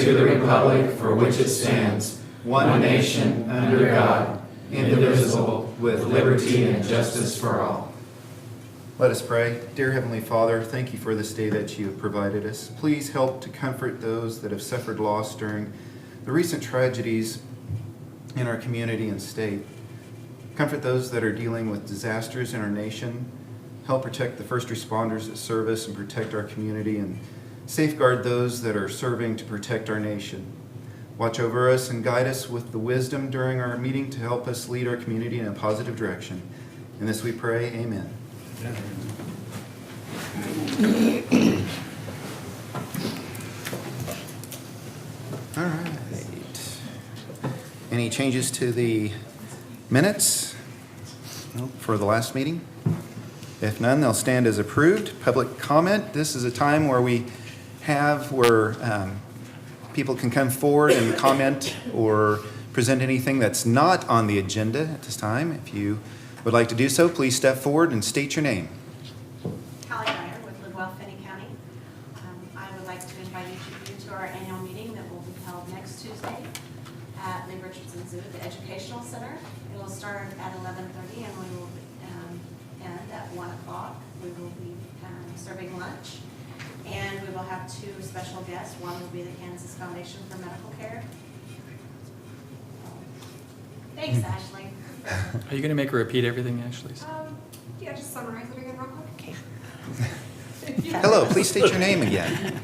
to the republic for which it stands, one nation, under God, indivisible, with liberty and justice for all. Let us pray. Dear Heavenly Father, thank you for this day that you have provided us. Please help to comfort those that have suffered loss during the recent tragedies in our community and state. Comfort those that are dealing with disasters in our nation. Help protect the first responders that serve us and protect our community, and safeguard those that are serving to protect our nation. Watch over us and guide us with the wisdom during our meeting to help us lead our community in a positive direction. In this we pray, amen. All right. Any changes to the minutes for the last meeting? If none, they'll stand as approved. Public comment. This is a time where people can come forward and comment or present anything that's not on the agenda at this time. If you would like to do so, please step forward and state your name. Callie Dyer with Finney County. I would like to invite each of you to our annual meeting that will be held next Tuesday at Lee Richardson Zoo at the Educational Center. It will start at 11:30 and we will end at 1 o'clock. We will be serving lunch, and we will have two special guests. One will be the Kansas Foundation for Medical Care. Thanks, Ashley. Are you going to make her repeat everything, Ashley? Yeah, just summarize it again real quick. Okay. Hello, please state your name again.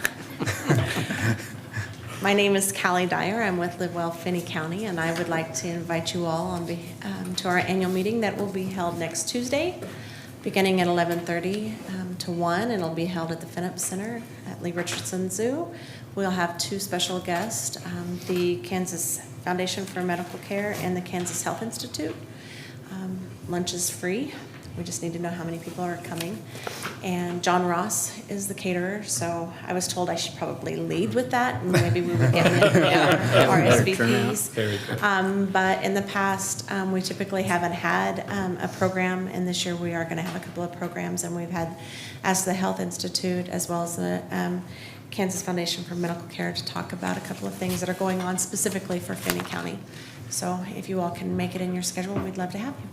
My name is Callie Dyer. I'm with Finney County, and I would like to invite you all to our annual meeting that will be held next Tuesday, beginning at 11:30 to 1, and it'll be held at the Finney Center at Lee Richardson Zoo. We'll have two special guests, the Kansas Foundation for Medical Care and the Kansas Health Institute. Lunch is free. We just need to know how many people are coming. And John Ross is the caterer, so I was told I should probably lead with that, and maybe we would get our SVPs. But in the past, we typically haven't had a program, and this year we are going to have a couple of programs, and we've asked the Health Institute as well as the Kansas Foundation for Medical Care to talk about a couple of things that are going on specifically for Finney County. So if you all can make it in your schedule, we'd love to have you.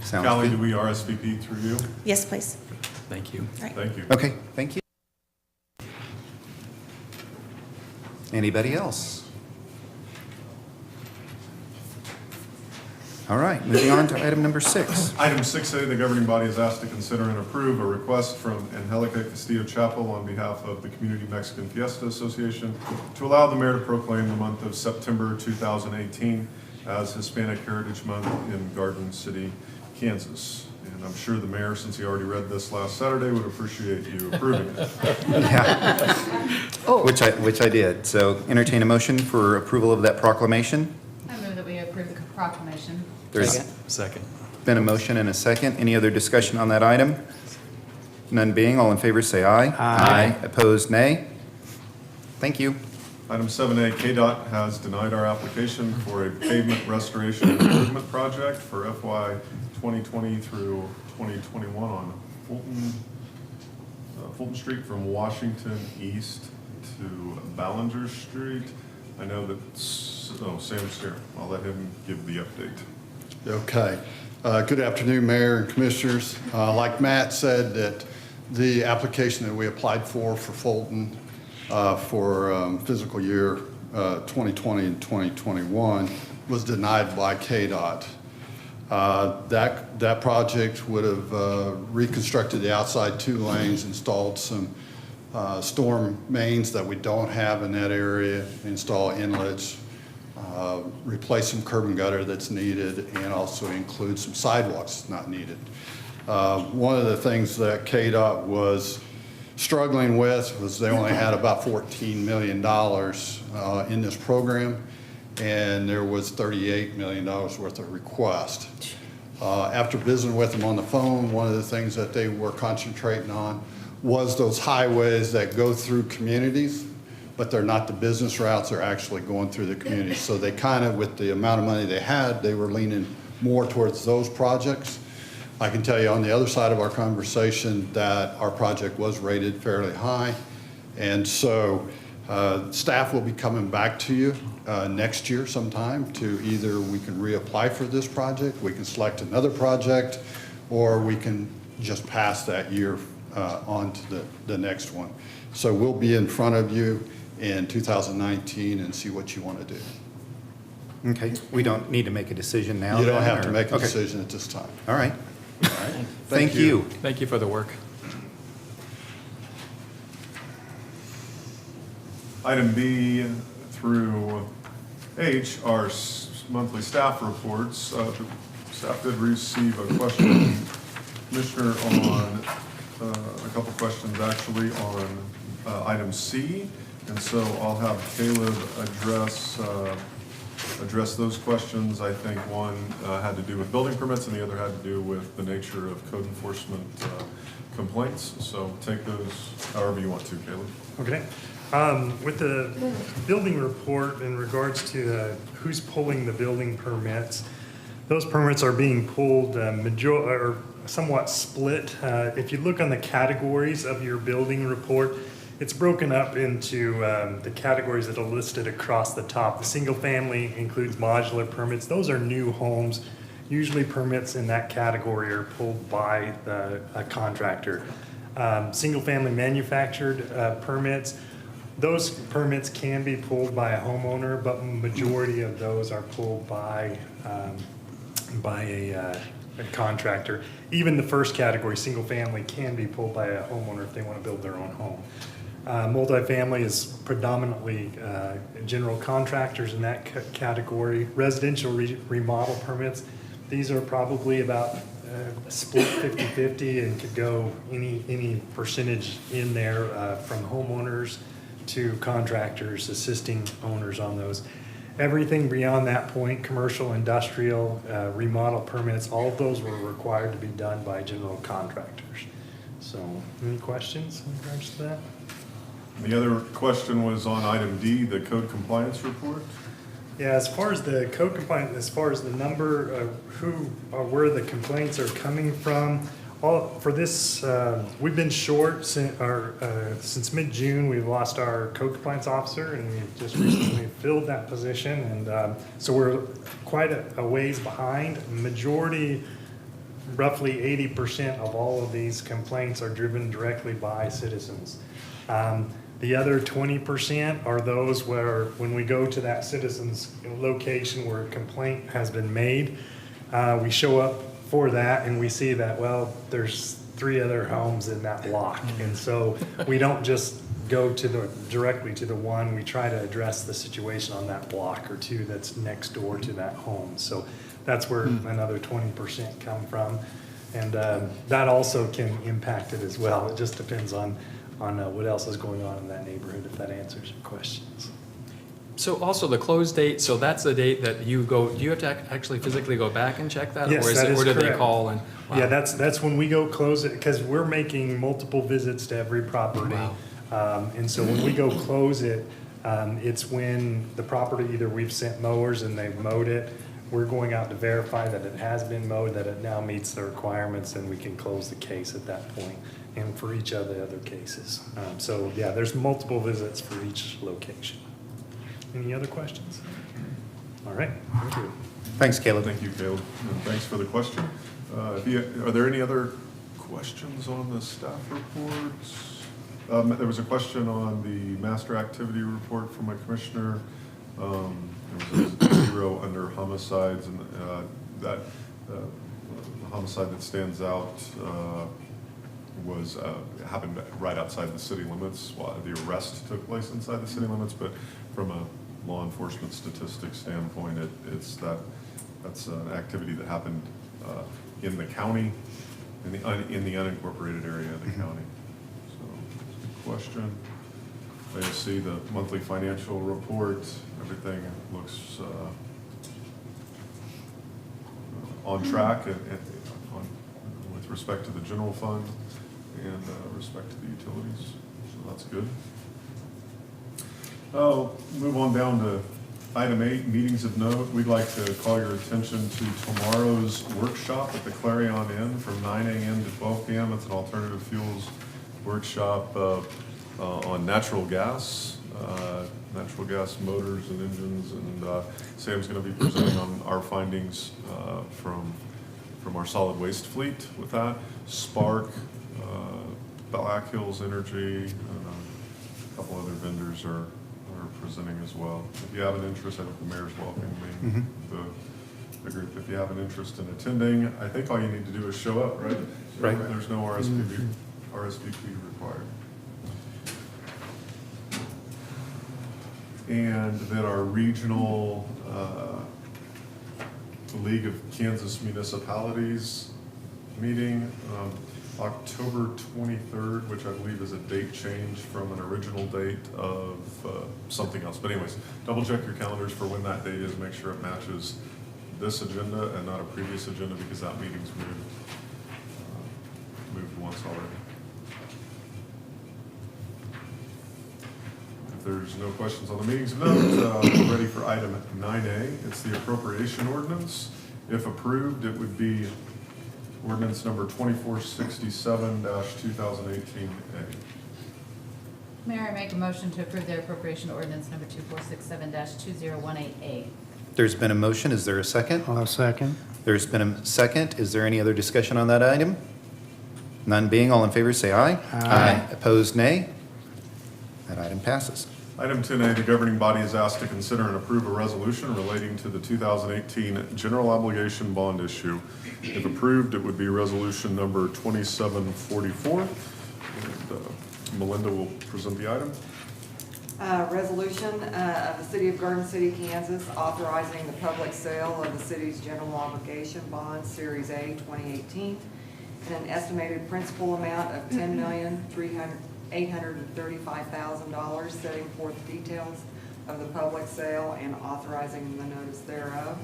Sounds Callie, good. do we RSVP through you? Yes, please. Thank you. All right. Thank you. Okay, thank you. Anybody else? All right, moving on to item number 6. Item 6A, the governing body is asked to consider and approve a request from Angelica Castillo Chapel on behalf of the Community Mexican Fiesta Association to allow the mayor to proclaim the month of September 2018 as Hispanic Heritage Month in Garden City, Kansas. And I'm sure the mayor, since he already read this last Saturday, would appreciate you approving it. Yeah. Which I did. So entertain a motion for approval of that proclamation. I move that we approve the proclamation. There's Second. been a motion and a second. Any other discussion on that item? None being, all in favor say aye. Aye. Opposed, nay. Thank you. Item 7A, KDOT has denied our application for a pavement restoration and improvement project for FY 2020 through 2021 on Fulton Street from Washington East to Ballinger Street. I know that, Sam's here. I'll let him give the update. Okay. Good afternoon, Mayor and Commissioners. Like Matt said, that the application that we applied for Fulton for fiscal year 2020 and 2021 was denied by KDOT. That project would have reconstructed the outside 2 lanes, installed some storm mains that we don't have in that area, install inlets, replace some curb and gutter that's needed, and also include some sidewalks not needed. One of the things that KDOT was struggling with was they only had about $14 million in this program, and there was $38 million worth of request. After visiting with them on the phone, one of the things that they were concentrating on was those highways that go through communities, but they're not the business routes, they're actually going through the community. So they kind of, with the amount of money they had, they were leaning more towards those projects. I can tell you on the other side of our conversation that our project was rated fairly high. And so Staff will be coming back to you next year sometime to either we can reapply for this project, we can select another project, or we can just pass that year on to the next one. So we'll be in front of you in 2019 and see what you want to do. Okay, we don't need to make a decision now? You don't then, have to or- make a okay. decision at this time. All right. All right? Thank you. Thank you for the work. Item B through H are monthly staff reports. The staff did receive a question, Commissioner, on, a couple questions actually on item C. And so I'll have Caleb address those questions. I think one had to do with building permits and the other had to do with the nature of code enforcement complaints. So take those however you want to, Caleb. Okay. With the building report in regards to who's pulling the building permits, those permits are being pulled or somewhat split. If you look on the categories of your building report, it's broken up into the categories that are listed across the top. The single family includes modular permits. Those are new homes. Usually permits in that category are pulled by a contractor. Single family manufactured permits, those permits can be pulled by a homeowner, but majority of those are pulled by a contractor. Even the first category, single family, can be pulled by a homeowner if they want to build their own home. Multifamily is predominantly general contractors in that category. Residential remodel permits, these are probably about split 50-50 and could go any percentage in there from homeowners to contractors assisting owners on those. Everything beyond that point, commercial, industrial, remodel permits, all of those were required to be done by general contractors. So, any questions in regards to that? The other question was on item D, the code compliance report. Yeah, as far as the code compliance, as far as the number of who or where the complaints are coming from, for this, we've been short since mid-June. We've lost our code compliance officer, and we've just recently filled that position, and so we're quite a ways behind. Majority, roughly 80% of all of these complaints are driven directly by citizens. The other 20% are those where, when we go to that citizen's location where a complaint has been made, we show up for that and we see that, well, there's 3 other homes in that block. And so we don't just go directly to the one, we try to address the situation on that block or 2 that's next door to that home. So that's where another 20% come from. And that also can impact it as well. It just depends on what else is going on in that neighborhood, if that answers your questions. So also the close date, so that's the date that you go, do you have to actually physically go back and check that? Yes, Or that is or do they correct. call and? Wow. Yeah, that's when we go close it, because we're making multiple visits to every property. Wow. And so when we go close it, it's when the property, either we've sent mowers and they've mowed it, we're going out to verify that it has been mowed, that it now meets the requirements, and we can close the case at that point, and for each of the other cases. So yeah, there's multiple visits for each location. Any other questions? All right, thank you. Thanks, Caleb. Thank you, Caleb, and thanks for the question. Are there any other questions on the staff reports? There was a question on the master activity report from a commissioner. There was a 0 under homicides, and that the homicide that stands out was happened right outside the city limits. Well, the arrest took place inside the city limits, but from a law enforcement statistics standpoint, that's an activity that happened in the county, in the unincorporated area of the county. So, good question. I see the monthly financial report. Everything looks on track with respect to the general fund and respect to the utilities. So that's good. I'll move on down to item 8, meetings of note. We'd like to call your attention to tomorrow's workshop at the Clarion Inn from 9 a.m. to 12 p.m. It's an alternative fuels workshop on natural gas. natural gas motors and engines, and Sam's going to be presenting on our findings from our solid waste fleet with that. Spark, Black Hills Energy, and a couple other vendors are presenting as well. If you have an interest, I think the mayor's welcoming the group. If you have an interest in attending, I think all you need to do is show up, right? Right. There's no RSVP required. And then our regional League of Kansas Municipalities meeting, October 23rd, which I believe is a date change from an original date of something else. But anyways, double check your calendars for when that date is. Make sure it matches this agenda and not a previous agenda, because that meeting's moved once already. If there's no questions on the meetings of note, we're ready for item 9A. It's the appropriation ordinance. If approved, it would be ordinance number 2467-2018A. Mayor, I make a motion to approve the appropriation ordinance number 2467-2018A. There's been a motion. Is there a second? I'll second. There's been a second. Is there any other discussion on that item? None being, all in favor say aye. Aye. Opposed, nay. That item passes. Item 10A, the governing body is asked to consider and approve a resolution relating to the 2018 general obligation bond issue. If approved, it would be resolution number 2744. And, Melinda will present the item. Resolution of the City of Garden City, Kansas, authorizing the public sale of the city's general obligation bond, Series A 2018, in an estimated principal amount of $10,835,000, setting forth details of the public sale and authorizing the notice thereof.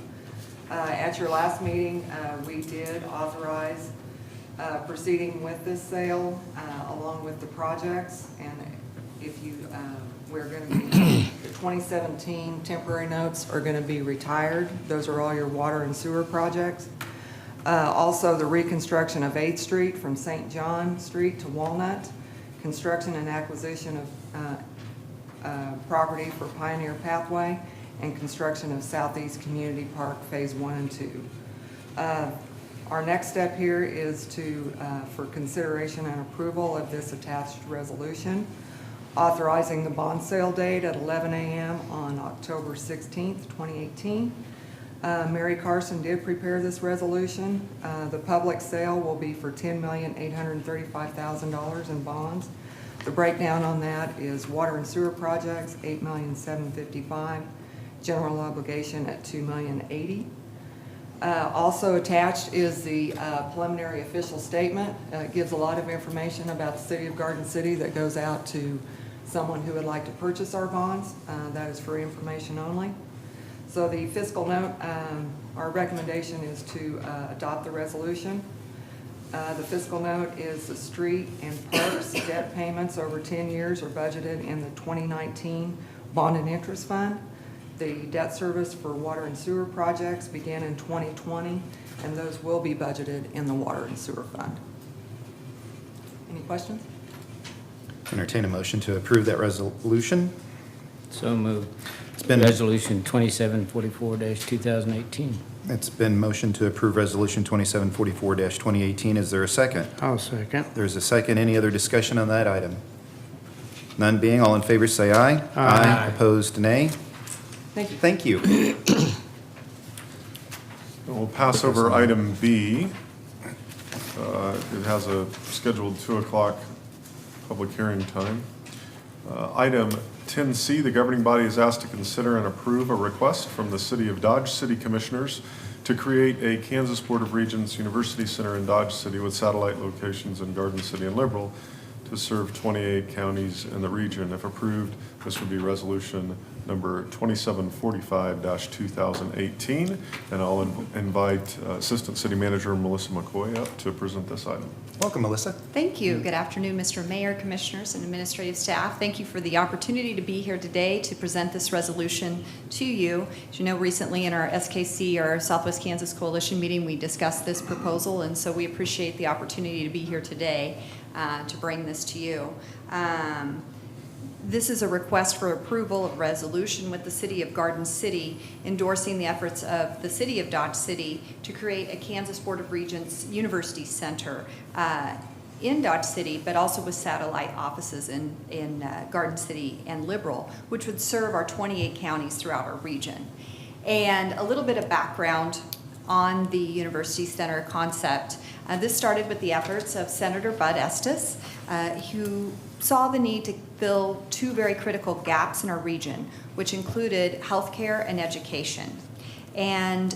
At your last meeting, we did authorize proceeding with this sale along with the projects, and if you we're going to be, the 2017 temporary notes are going to be retired. Those are all your water and sewer projects. Also, the reconstruction of 8th Street from St. John Street to Walnut, construction and acquisition of property for Pioneer Pathway, and construction of Southeast Community Park Phase 1 and 2. Our next step here is for consideration and approval of this attached resolution, authorizing the bond sale date at 11 a.m. on October 16th, 2018. Mary Carson did prepare this resolution. The public sale will be for $10,835,000 in bonds. The breakdown on that is water and sewer projects, $8,755,000, general obligation at $2,080,000. Also attached is the preliminary official statement. It gives a lot of information about the City of Garden City that goes out to someone who would like to purchase our bonds. That is for information only. So the fiscal note, our recommendation is to adopt the resolution. The fiscal note is the street and parks debt payments over 10 years are budgeted in the 2019 bond and interest fund. The debt service for water and sewer projects began in 2020, and those will be budgeted in the water and sewer fund. Any questions? Entertain a motion to approve that resolution. So moved. It's been Resolution 2744-2018. It's been motioned to approve Resolution 2744-2018. Is there a second? I'll second. There's a second. Any other discussion on that item? None being, all in favor say aye. Aye. Opposed, nay. Thank you. Thank you. We'll pass over item B. It has a scheduled 2 o'clock public hearing time. Item 10C, the governing body is asked to consider and approve a request from the City of Dodge City Commissioners to create a Kansas Board of Regents University Center in Dodge City with satellite locations in Garden City and Liberal to serve 28 counties in the region. If approved, this would be resolution number 2745-2018. And I'll invite Assistant City Manager Melissa McCoy up to present this item. Welcome, Melissa. Thank you. Good afternoon, Mr. Mayor, Commissioners, and administrative staff. Thank you for the opportunity to be here today to present this resolution to you. As you know, recently in our SKC, our Southwest Kansas Coalition meeting, we discussed this proposal, and so we appreciate the opportunity to be here today to bring this to you. This is a request for approval of resolution with the City of Garden City endorsing the efforts of the City of Dodge City to create a Kansas Board of Regents University Center in Dodge City, but also with satellite offices in Garden City and Liberal, which would serve our 28 counties throughout our region. And a little bit of background on the University Center concept. This started with the efforts of Senator Bud Estes, who saw the need to fill two very critical gaps in our region, which included healthcare and education. And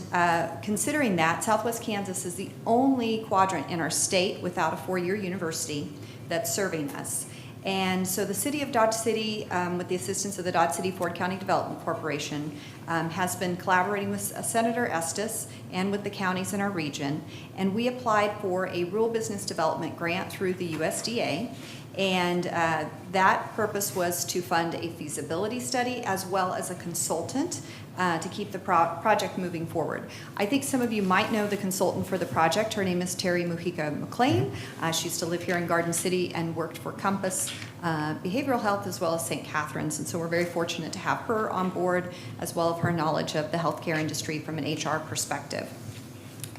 considering that, Southwest Kansas is the only quadrant in our state without a four-year university that's serving us. And so the City of Dodge City, with the assistance of the Dodge City Ford County Development Corporation, has been collaborating with Senator Estes and with the counties in our region. And we applied for a rural business development grant through the USDA. And that purpose was to fund a feasibility study as well as a consultant to keep the project moving forward. I think some of you might know the consultant for the project. Her name is Terry Mujica McLean. She used to live here in Garden City and worked for Compass Behavioral Health as well as St. Catherine's. And so we're very fortunate to have her on board as well as her knowledge of the healthcare industry from an HR perspective.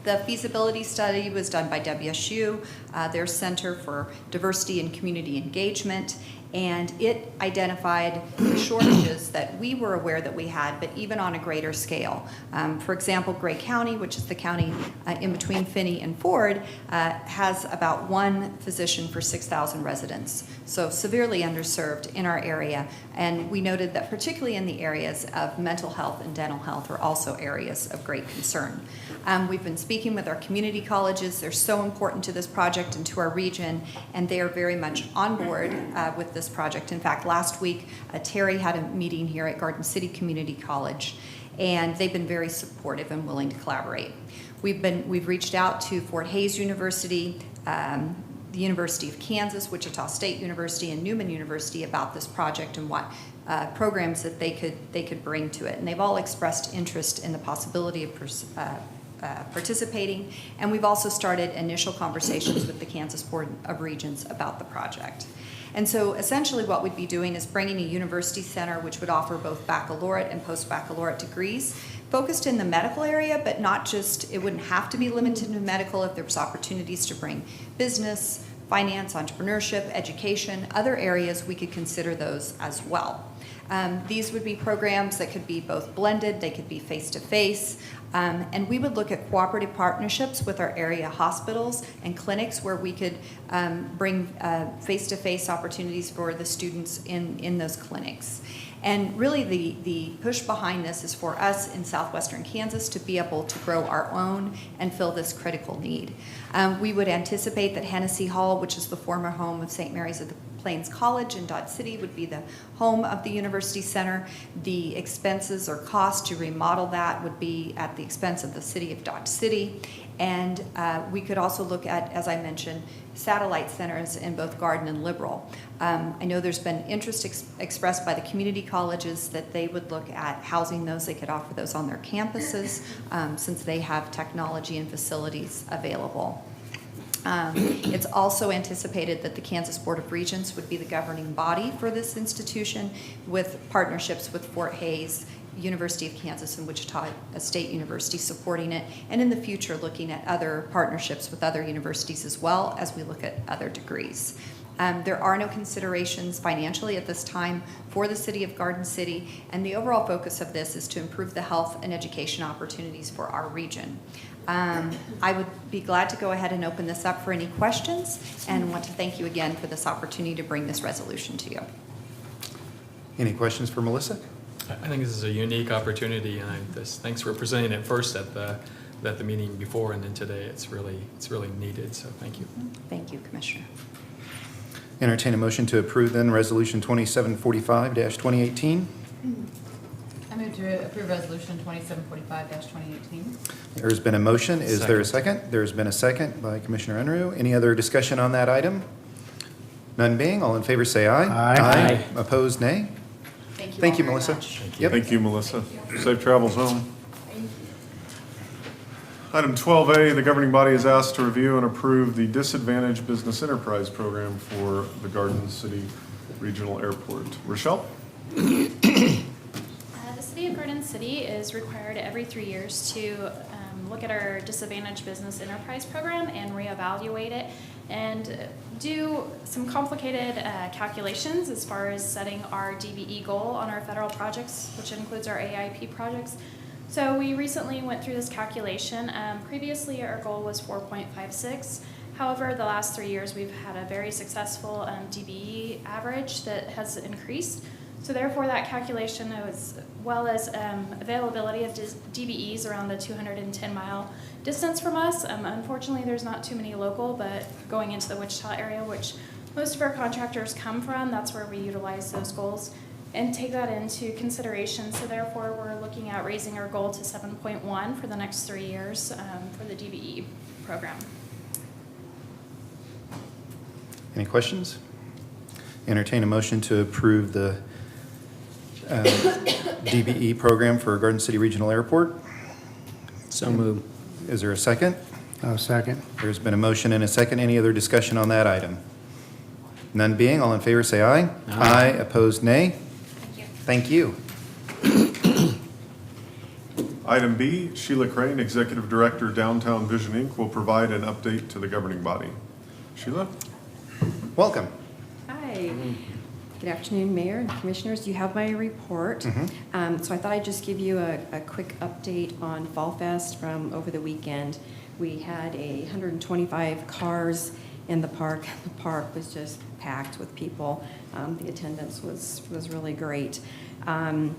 The feasibility study was done by WSU, their Center for Diversity and Community Engagement, and it identified the shortages that we were aware that we had, but even on a greater scale. For example, Gray County, which is the county in between Finney and Ford, has about one physician for 6,000 residents, so severely underserved in our area. And we noted that particularly in the areas of mental health and dental health are also areas of great concern. We've been speaking with our community colleges. They're so important to this project and to our region, and they are very much on board with this project. In fact, last week, Terry had a meeting here at Garden City Community College, and they've been very supportive and willing to collaborate. We've reached out to Fort Hays University, the University of Kansas, Wichita State University, and Newman University about this project and what programs that they could bring to it. And they've all expressed interest in the possibility of participating, and we've also started initial conversations with the Kansas Board of Regents about the project. And so essentially what we'd be doing is bringing a university center which would offer both baccalaureate and post-baccalaureate degrees focused in the medical area, but not just, it wouldn't have to be limited to medical if there was opportunities to bring business, finance, entrepreneurship, education, other areas, we could consider those as well. These would be programs that could be both blended, they could be face-to-face, and we would look at cooperative partnerships with our area hospitals and clinics where we could bring face-to-face opportunities for the students in those clinics. And really the push behind this is for us in southwestern Kansas to be able to grow our own and fill this critical need. We would anticipate that Hennessy Hall, which is the former home of St. Mary's of the Plains College in Dodge City, would be the home of the University Center. The expenses or cost to remodel that would be at the expense of the City of Dodge City. And we could also look at, as I mentioned, satellite centers in both Garden and Liberal. I know there's been interest expressed by the community colleges that they would look at housing those. They could offer those on their campuses since they have technology and facilities available. It's also anticipated that the Kansas Board of Regents would be the governing body for this institution with partnerships with Fort Hays, University of Kansas, and Wichita State University supporting it, and in the future looking at other partnerships with other universities as well as we look at other degrees. There are no considerations financially at this time for the City of Garden City, and the overall focus of this is to improve the health and education opportunities for our region. I would be glad to go ahead and open this up for any questions, and want to thank you again for this opportunity to bring this resolution to you. Any questions for Melissa? I think this is a unique opportunity, and thanks for presenting it first at the meeting before and then today. It's really needed, so thank you. Thank you, Commissioner. Entertain a motion to approve then Resolution 2745-2018. I move to approve Resolution 2745-2018. There's been a motion. Is there a second? There's been a second by Commissioner Unruh. Any other discussion on that item? None being, all in favor say aye. Aye. Opposed, nay. Thank you Thank you, all very Melissa. much. Yep. Thank you, Melissa. Safe travels home. Item 12A, the governing body is asked to review and approve the Disadvantaged Business Enterprise Program for the Garden City Regional Airport. Rochelle? The City of Garden City is required every 3 years to look at our Disadvantaged Business Enterprise Program and reevaluate it and do some complicated calculations as far as setting our DBE goal on our federal projects, which includes our AIP projects. So we recently went through this calculation. Previously, our goal was 4.56. However, the last 3 years, we've had a very successful DBE average that has increased. So therefore, that calculation, as well as availability of DBEs around the 210-mile distance from us. Unfortunately, there's not too many local, but going into the Wichita area, which most of our contractors come from, that's where we utilize those goals and take that into consideration. So therefore, we're looking at raising our goal to 7.1 for the next 3 years for the DBE program. Any questions? Entertain a motion to approve the DBE program for Garden City Regional Airport. So moved. Is there a second? I'll second. There's been a motion and a second. Any other discussion on that item? None being, all in favor say aye. Aye. Opposed, nay. Thank you. Thank you. Item B, Sheila Crane, Executive Director, Downtown Vision, Inc., will provide an update to the governing body. Sheila? Welcome. Hi. Good afternoon, Mayor and Commissioners. You have my report. So I thought I'd just give you a quick update on Fall Fest from over the weekend. We had 125 cars in the park. The park was just packed with people. The attendance was really great. I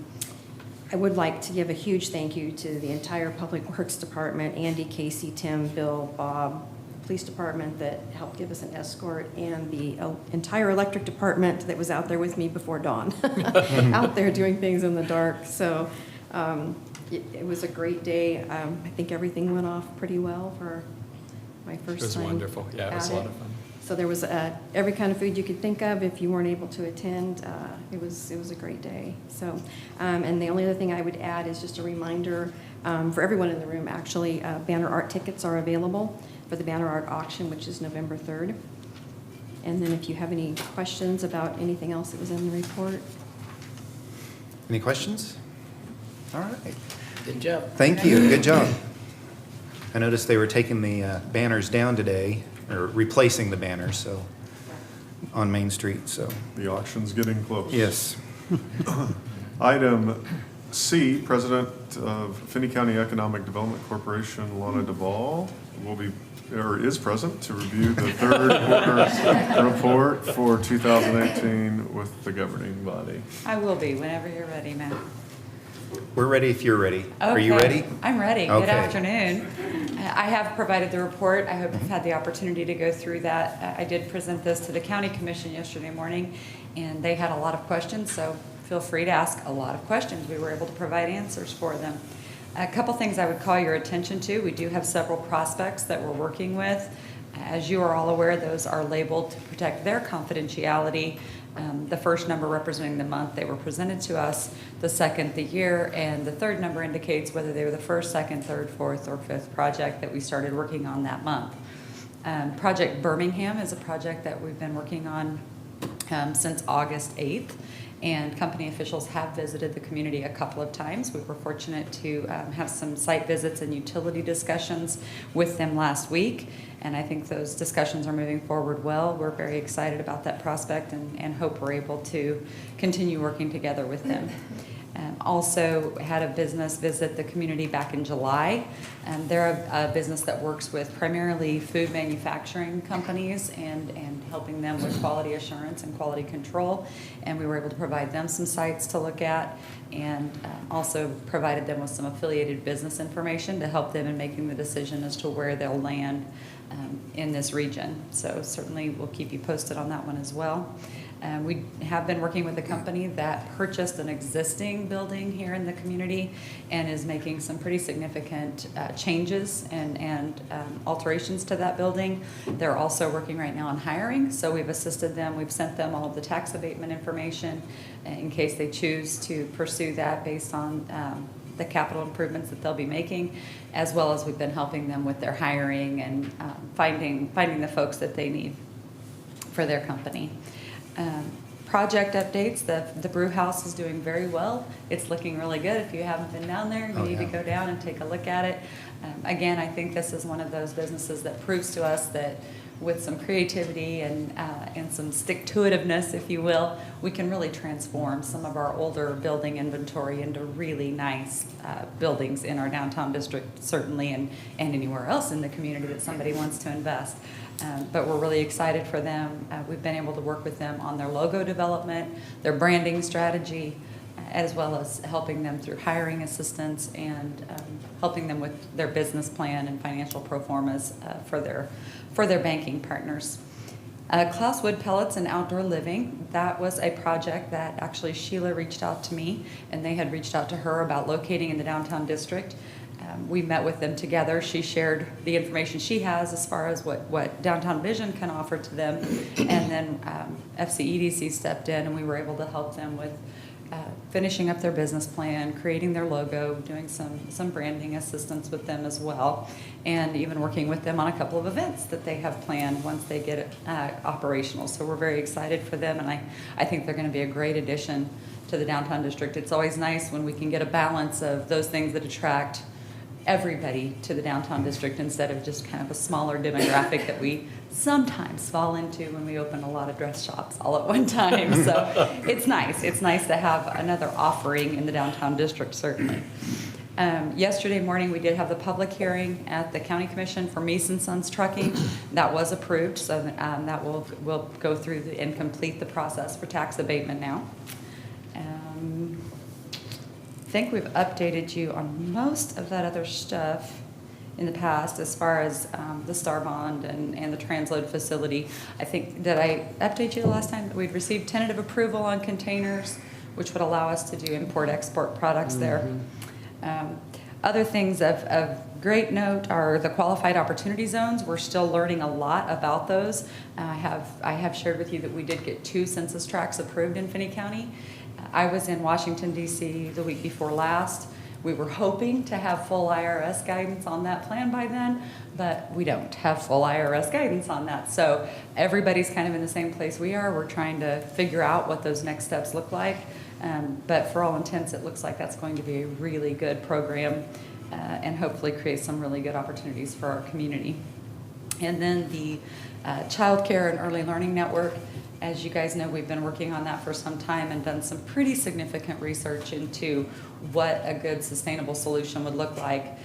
would like to give a huge thank you to the entire Public Works Department, Andy, Casey, Tim, Bill, Bob, Police Department that helped give us an escort, and the entire electric department that was out there with me before dawn, out there doing things in the dark. So it was a great day. I think everything went off pretty well for my first time. It was wonderful. Yeah, it was a lot of fun. So there was every kind of food you could think of. If you weren't able to attend, it was a great day. So, and the only other thing I would add is just a reminder for everyone in the room. Actually, banner art tickets are available for the banner art auction, which is November 3rd. And then if you have any questions about anything else that was in the report. Any questions? All right. Good job. Thank you. Good job. I noticed they were taking the banners down today, or replacing the banners, so, on Main Street, so. The auction's getting close. Yes. Item C, President of Finney County Economic Development Corporation, Lana Duvall, is present to review the third quarter report for 2018 with the governing body. I will be whenever you're ready, Matt. We're ready if you're ready. Are you ready? I'm ready. Okay. Good afternoon. I have provided the report. I hope you've had the opportunity to go through that. I did present this to the County Commission yesterday morning, and they had a lot of questions, so feel free to ask a lot of questions. We were able to provide answers for them. A couple things I would call your attention to. We do have several prospects that we're working with. As you are all aware, those are labeled to protect their confidentiality. The first number representing the month they were presented to us, the second the year, and the third number indicates whether they were the first, second, third, fourth, or fifth project that we started working on that month. Project Birmingham is a project that we've been working on since August 8th. And company officials have visited the community a couple of times. We were fortunate to have some site visits and utility discussions with them last week, and I think those discussions are moving forward well. We're very excited about that prospect and hope we're able to continue working together with them. Also had a business visit the community back in July. They're a business that works with primarily food manufacturing companies and helping them with quality assurance and quality control. And we were able to provide them some sites to look at, and also provided them with some affiliated business information to help them in making the decision as to where they'll land in this region. So certainly we'll keep you posted on that one as well. We have been working with a company that purchased an existing building here in the community and is making some pretty significant changes and alterations to that building. They're also working right now on hiring, so we've assisted them. We've sent them all of the tax abatement information in case they choose to pursue that based on the capital improvements that they'll be making, as well as we've been helping them with their hiring and finding the folks that they need for their company. project updates, the brew house is doing very well. It's looking really good. If you haven't been down there, you need to go down and take a look at it. Again, I think this is one of those businesses that proves to us that with some creativity and some stick-to-itiveness, if you will, we can really transform some of our older building inventory into really nice buildings in our downtown district, certainly, and anywhere else in the community that somebody wants to invest. But we're really excited for them. We've been able to work with them on their logo development, their branding strategy, as well as helping them through hiring assistance and helping them with their business plan and financial pro formas for their banking partners. Klaus Wood Pellets and Outdoor Living, that was a project that actually Sheila reached out to me, and they had reached out to her about locating in the downtown district. We met with them together. She shared the information she has as far as what Downtown Vision can offer to them, and then FCEDC stepped in, and we were able to help them with finishing up their business plan, creating their logo, doing some branding assistance with them as well, and even working with them on a couple of events that they have planned once they get it operational. So we're very excited for them, and I think they're going to be a great addition to the downtown district. It's always nice when we can get a balance of those things that attract everybody to the downtown district instead of just kind of a smaller demographic that we sometimes fall into when we open a lot of dress shops all at one time. So it's nice. It's nice to have another offering in the downtown district, certainly. Yesterday morning, we did have the public hearing at the County Commission for Meese & Sons Trucking. That was approved, so that will go through and complete the process for tax abatement now. I think we've updated you on most of that other stuff in the past as far as the Star Bond and the transload facility. I think, did I update you the last time? We'd received tentative approval on containers, which would allow us to do import-export products there. Other things of great note are the qualified opportunity zones. We're still learning a lot about those. I have shared with you that we did get 2 census tracts approved in Finney County. I was in Washington, D.C. the week before last. We were hoping to have full IRS guidance on that plan by then, but we don't have full IRS guidance on that. So everybody's kind of in the same place we are. We're trying to figure out what those next steps look like. But for all intents, it looks like that's going to be a really good program and hopefully create some really good opportunities for our community. And then the Child Care and Early Learning Network. As you guys know, we've been working on that for some time and done some pretty significant research into what a good sustainable solution would look like.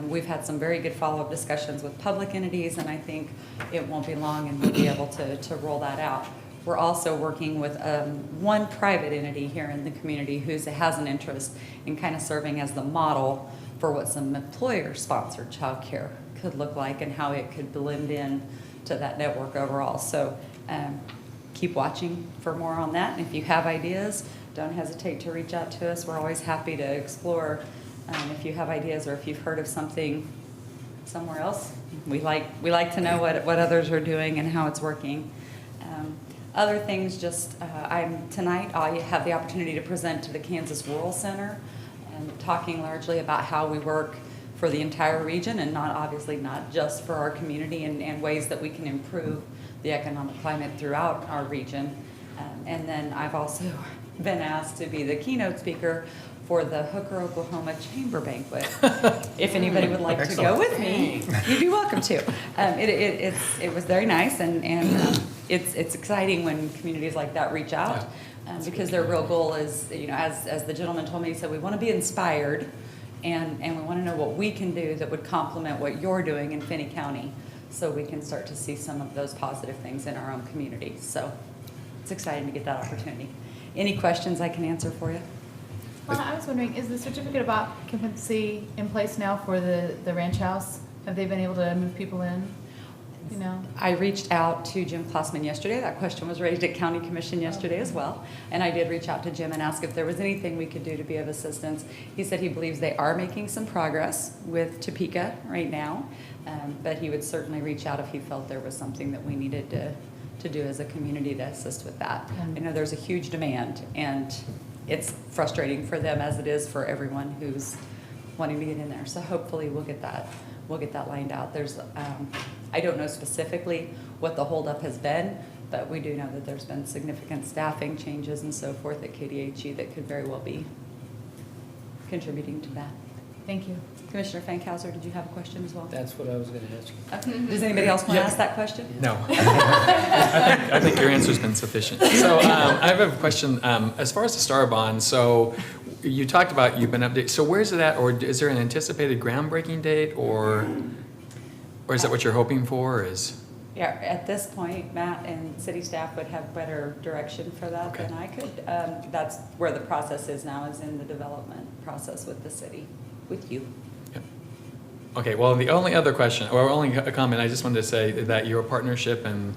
We've had some very good follow-up discussions with public entities, and I think it won't be long and we'll be able to roll that out. We're also working with one private entity here in the community who has an interest in kind of serving as the model for what some employer-sponsored child care could look like and how it could blend in to that network overall. So keep watching for more on that. And if you have ideas, don't hesitate to reach out to us. We're always happy to explore. If you have ideas or if you've heard of something somewhere else, we like to know what others are doing and how it's working. Other things, tonight I have the opportunity to present to the Kansas Rural Center and talking largely about how we work for the entire region and obviously not just for our community and ways that we can improve the economic climate throughout our region. And then I've also been asked to be the keynote speaker for the Hooker, Oklahoma Chamber Banquet. If anybody would like to go with me, you'd be welcome to. It was very nice, and it's exciting when communities like that reach out because their real goal is, as the gentleman told me, he said, we want to be inspired and we want to know what we can do that would complement what you're doing in Finney County, so we can start to see some of those positive things in our own community. So it's exciting to get that opportunity. Any questions I can answer for you? Well, I was wondering, is the certificate of occupancy in place now for the ranch house? Have they been able to move people in? I reached out to Jim Klausman yesterday. That question was raised at County Commission yesterday as well. And I did reach out to Jim and ask if there was anything we could do to be of assistance. He said he believes they are making some progress with Topeka right now, but he would certainly reach out if he felt there was something that we needed to do as a community to assist with that. I know there's a huge demand, and it's frustrating for them as it is for everyone who's wanting to get in there. So hopefully we'll get that lined out. There's I don't know specifically what the holdup has been, But we do know that there's been significant staffing changes and so forth at KDHE that could very well be contributing to that. Thank you. Commissioner Fankhauser, did you have a question as well? That's what I was going to ask you. Does anybody else want to Yeah. ask that question? No. I think your answer's been sufficient. So I have a question. As far as the Star Bond, so you talked about you've been updated. So where's it at, or is there an anticipated groundbreaking date, or is that what you're hoping for? Yeah, at this point, Matt and city staff would have better direction for that Okay. than I could. That's where the process is now, is in the development process with the city, with you. Okay, well, the only other question, or only a comment, I just wanted to say that your partnership and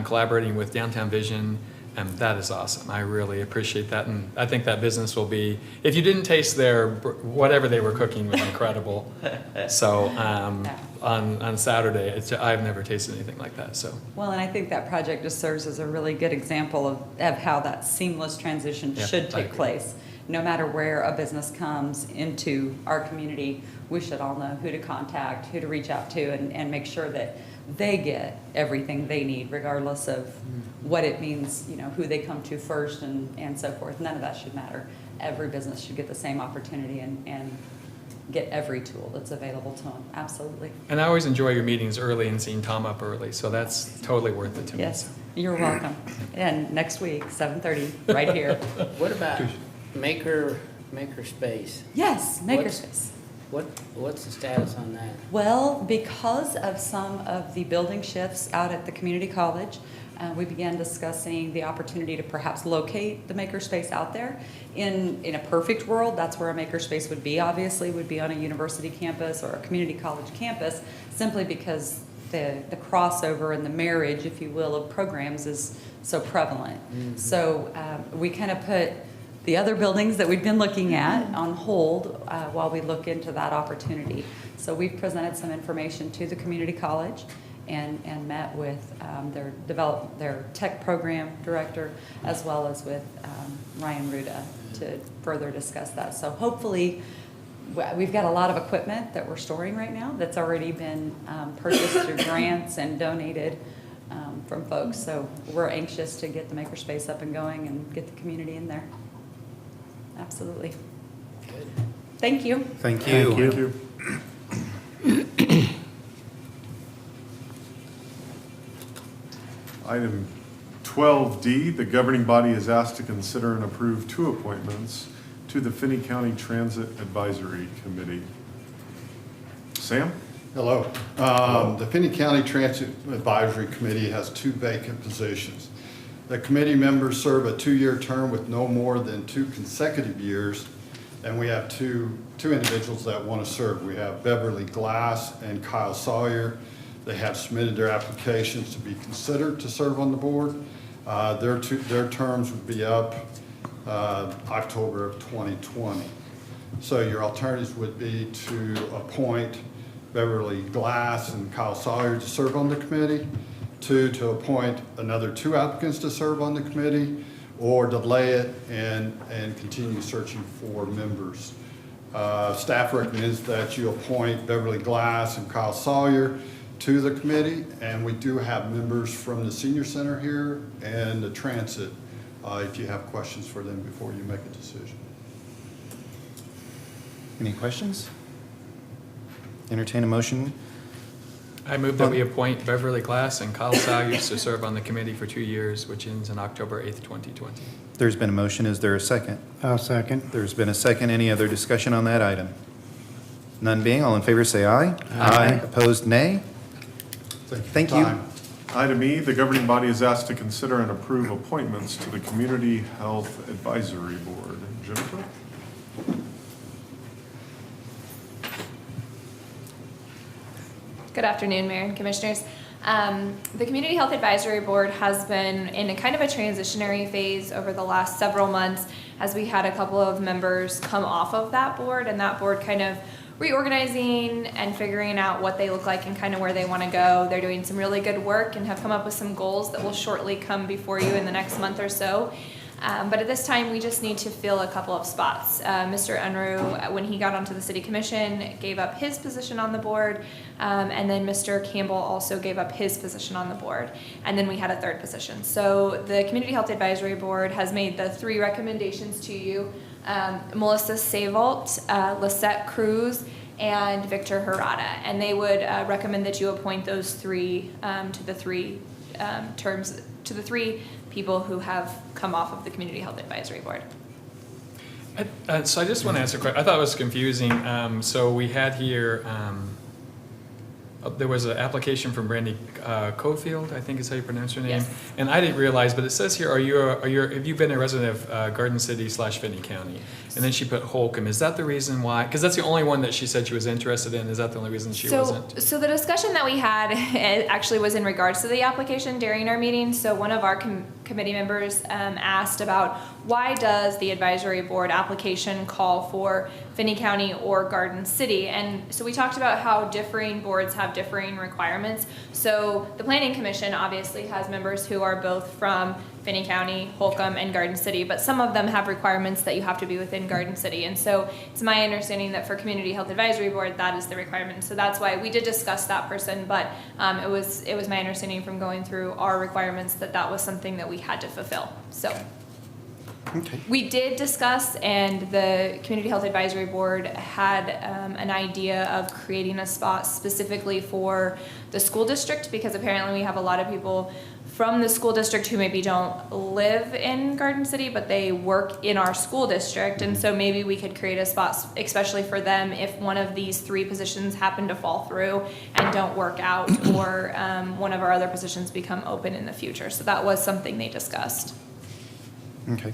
collaborating with Downtown Vision, that is awesome. I really appreciate that, and I think that business will be, if you didn't taste whatever they were cooking was incredible. So on Saturday, I've never tasted anything like that, so. Well, and I think that project just serves as a really good example of how that seamless transition Yeah, should I take agree. place. No matter where a business comes into our community, we should all know who to contact, who to reach out to, and make sure that they get everything they need, regardless of what it means, you know, who they come to first and so forth. None of that should matter. Every business should get the same opportunity and get every tool that's available to them. Absolutely. And I always enjoy your meetings early and seeing Tom up early, so that's totally worth it to me. Yes, you're welcome. And next week, 7:30, right here. What about maker space? Yes, Makerspace. What's the status on that? Well, because of some of the building shifts out at the community college, we began discussing the opportunity to perhaps locate the makerspace out there. In a perfect world, that's where a makerspace would be, obviously, would be on a university campus or a community college campus, simply because the crossover and the marriage, if you will, of programs is so prevalent. Mm-hmm. So we kind of put the other buildings that we've been looking at on hold while we look into that opportunity. So we've presented some information to the community college and met with their tech program director, as well as with Ryan Ruda to further discuss that. So hopefully, we've got a lot of equipment that we're storing right now that's already been purchased through grants and donated from folks. So we're anxious to get the makerspace up and going and get the community in there. Absolutely. Good. Thank you. Thank you. Item 12D, the governing body is asked to consider and approve 2 appointments to the Finney County Transit Advisory Committee. Sam? Hello. The Finney County Transit Advisory Committee has 2 vacant positions. The committee members serve a 2-year term with no more than 2 consecutive years, and we have two individuals that want to serve. We have Beverly Glass and Kyle Sawyer. They have submitted their applications to be considered to serve on the board. Their terms would be up October of 2020. So your alternatives would be to appoint Beverly Glass and Kyle Sawyer to serve on the committee, to appoint another 2 applicants to serve on the committee, or delay it and continue searching for members. Staff recommends that you appoint Beverly Glass and Kyle Sawyer to the committee, and we do have members from the senior center here and the transit if you have questions for them before you make a decision. Any questions? Entertain a motion. I move that we appoint Beverly Glass and Kyle Salyers to serve on the committee for 2 years, which ends on October 8th, 2020. There's been a motion. Is there a second? I'll second. There's been a second. Any other discussion on that item? None being, all in favor say aye. Aye. Opposed, nay. Thank you. Time. Item E, the governing body is asked to consider and approve appointments to the Community Health Advisory Board. Jennifer? Good afternoon, Mayor and Commissioners. The Community Health Advisory Board has been in a kind of a transitionary phase over the last several months as we had a couple of members come off of that board, and that board kind of reorganizing and figuring out what they look like and kind of where they want to go. They're doing some really good work and have come up with some goals that will shortly come before you in the next month or so. But at this time, we just need to fill a couple of spots. Mr. Unruh, when he got onto the city commission, gave up his position on the board. And then Mr. Campbell also gave up his position on the board. And then we had a third position. So the Community Health Advisory Board has made the 3 recommendations to you. Melissa Savolt, Lisette Cruz, and Victor Harada. And they would recommend that you appoint those 3 to the 3 terms, to the 3 people who have come off of the Community Health Advisory Board. So I just want to ask a question. I thought it was confusing. So we had here, there was an application from Brandy Cofield, I think is how you pronounce her name. Yes. And I didn't realize, but it says here, have you been a resident of Garden City / Finney County? And then she put Holcomb. Is that the reason why? Because that's the only one that she said she was interested in. Is that the only reason she wasn't? So the discussion that we had it actually was in regards to the application during our meeting. So one of our committee members asked about why does the advisory board application call for Finney County or Garden City? And so we talked about how differing boards have differing requirements. So the Planning Commission obviously has members who are both from Finney County, Holcomb, and Garden City, but some of them have requirements that you have to be within Garden City. And so it's my understanding that for Community Health Advisory Board, that is the requirement. So that's why we did discuss that person, but it was my understanding from going through our requirements that that was something that we had to fulfill. So Okay. we did discuss, and the Community Health Advisory Board had an idea of creating a spot specifically for the school district, because apparently we have a lot of people from the school district who maybe don't live in Garden City, but they work in our school district. And so maybe we could create a spot especially for them if one of these 3 positions happen to fall through and don't work out, or one of our other positions become open in the future. So that was something they discussed. Okay.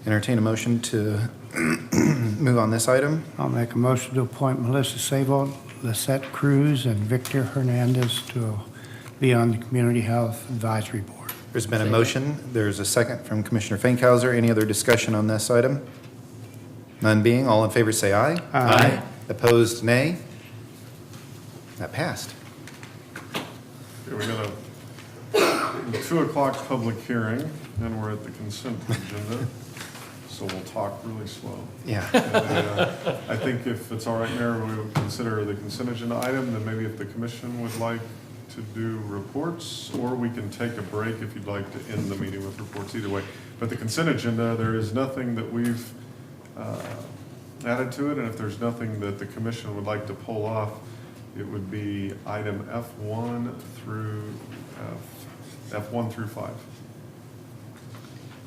Entertain a motion to move on this item. I'll make a motion to appoint Melissa Savold, Lisette Cruz, and Victor Hernandez to be on the Community Health Advisory Board. There's been a motion. There's a second from Commissioner Fankhauser. Any other discussion on this item? None being, all in favor say aye. Aye. Opposed, nay. That passed. Okay, we got a 2 o'clock public hearing, and we're at the consent agenda, so we'll talk really slow. Yeah. And, I think if it's all right, Mayor, we would consider the consent agenda item, then maybe if the commission would like to do reports, or we can take a break if you'd like to end the meeting with reports, either way. But the consent agenda, there is nothing that we've added to it, and if there's nothing that the commission would like to pull off, it would be item F1 through 5.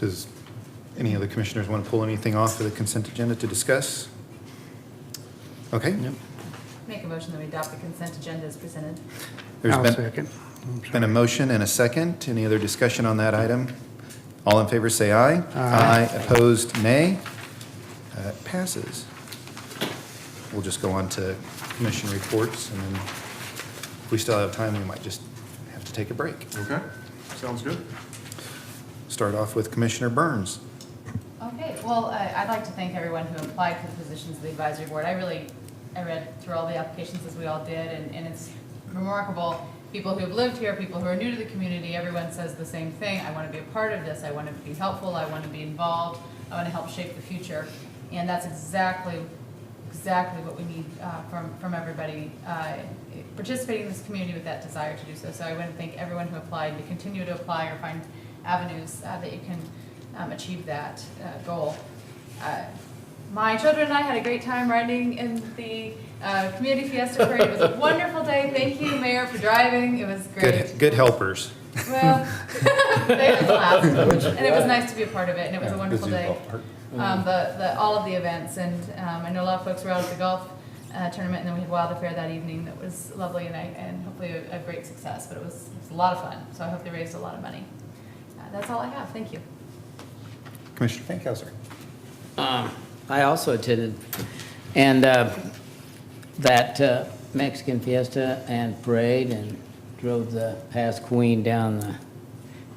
Does any of the commissioners want to pull anything off of the consent agenda to discuss? Okay. Make a motion that we adopt the consent agenda as presented. There's I'll been second. been a motion and a second. Any other discussion on that item? All in favor say aye. Aye. Opposed, nay. It passes. We'll just go on to commission reports, and then if we still have time, we might just have to take a break. Okay, sounds good. Start off with Commissioner Burns. Okay, well, I'd like to thank everyone who applied for the positions of the advisory board. I read through all the applications as we all did, and it's remarkable. People who have lived here, people who are new to the community, everyone says the same thing. I want to be a part of this. I want to be helpful. I want to be involved. I want to help shape the future. And that's exactly what we need from everybody participating in this community with that desire to do so. So I want to thank everyone who applied, to continue to apply or find avenues that you can achieve that goal. My children and I had a great time riding in the Community Fiesta Parade. It was a wonderful day. Thank you, Mayor, for driving. It was great. Good helpers. Well, they had laughed, and it was nice to be a part of it, and it was a wonderful day. All of the events, and I know a lot of folks were out at the golf tournament, and then we had Wild Affair that evening. That was lovely, and hopefully a great success. But it was a lot of fun. So I hope they raised a lot of money. That's all I have. Thank you. Commissioner Fankhauser. I also attended, and that Mexican Fiesta and parade, and drove past Queen down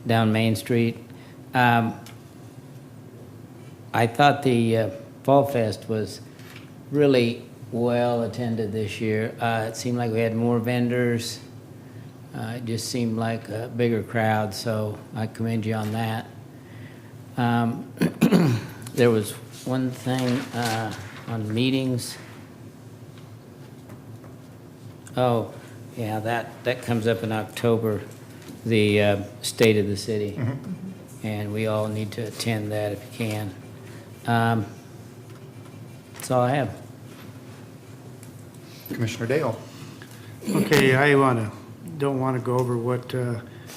Main Street. I thought the Fall Fest was really well attended this year. It seemed like we had more vendors. It just seemed like a bigger crowd, so I commend you on that. There was one thing on meetings. Oh, yeah, that comes up in October, the State of the City. And we all need to attend that if you can. That's all I have. Commissioner Dale. Okay, I don't want to go over what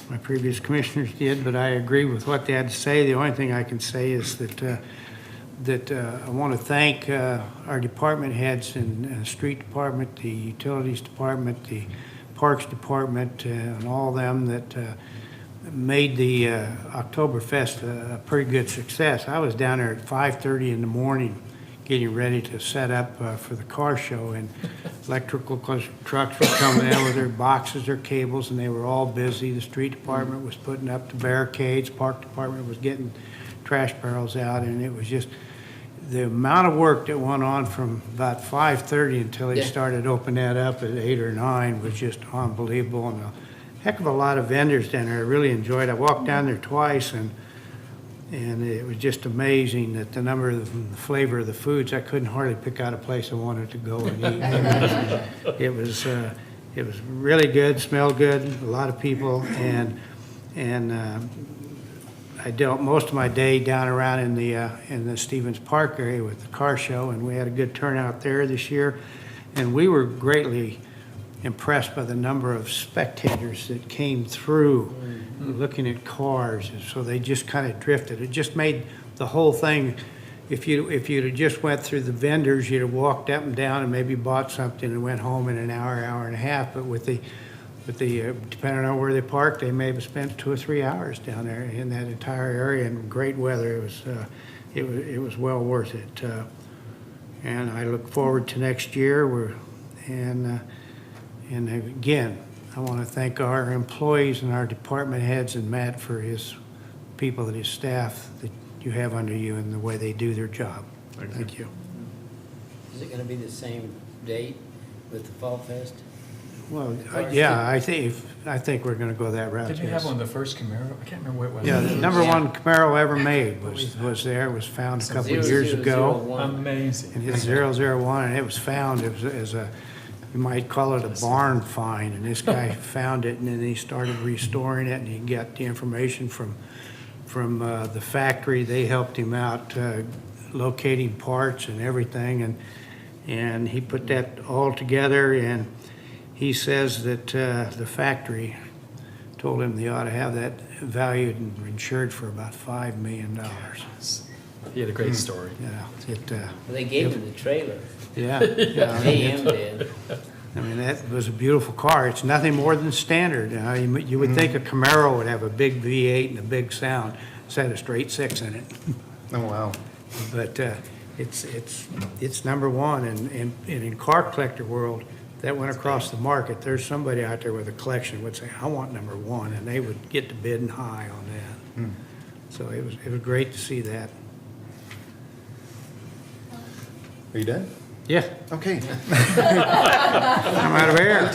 my previous commissioners did, but I agree with what they had to say. The only thing I can say is that I want to thank our department heads in the street department, the utilities department, the parks department, and all of them that made the Oktoberfest a pretty good success. I was down there at 5:30 in the morning getting ready to set up for the car show, and electrical trucks were coming in with their boxes, their cables, and they were all busy. The street department was putting up the barricades, park department was getting trash barrels out, and it was just the amount of work that went on from about 5:30 until they started opening that up at 8 or 9 was just unbelievable, and a heck of a lot of vendors down there. I really enjoyed it. I walked down there twice, and it was just amazing that the number of the flavor of the foods. I couldn't hardly pick out a place I wanted to go and eat. It was really good, smelled good, a lot of people, and I dealt most of my day down around in the Stevens Park area with the car show, and we had a good turnout there this year, and we were greatly impressed by the number of spectators that came through looking at cars, and so they just kind of drifted. It just made the whole thing, if you'd have just went through the vendors, you'd have walked up and down and maybe bought something and went home in an hour, hour and a half, but with the depending on where they parked, they may have spent 2 or 3 hours down there in that entire area in great weather. It was well worth it, and I look forward to next year. And again, I want to thank our employees and our department heads and Matt for his people and his staff that you have under you and the way they do their job. Thank you. Is it going to be the same date with the Fall Fest? Well, yeah, I think we're going to go that route. Did you have one of the first Camaro? I can't remember what it was. Yeah, the number one Camaro ever made was there. It was found a couple of years ago. Amazing. And it's 001, and it was found as a, you might call it a barn find, and this guy found it, and then he started restoring it, and he got the information from the factory. They helped him out locating parts and everything, and he put that all together, and he says that the factory told him they ought to have that valued and insured for about $5 million. He had a great story. Yeah, They gave him the trailer. Yeah. AM did. I mean, that was a beautiful car. It's nothing more than standard. You would think a Camaro would have a big V8 and a big sound. It's had a straight 6 in it. Oh, wow. But it's number one, and in car collector world, that went across the market. There's somebody out there with a collection would say, I want number one, and they would get to bidding high on that. So it was great to see that. Are you done? Yeah. Okay. I'm out of here.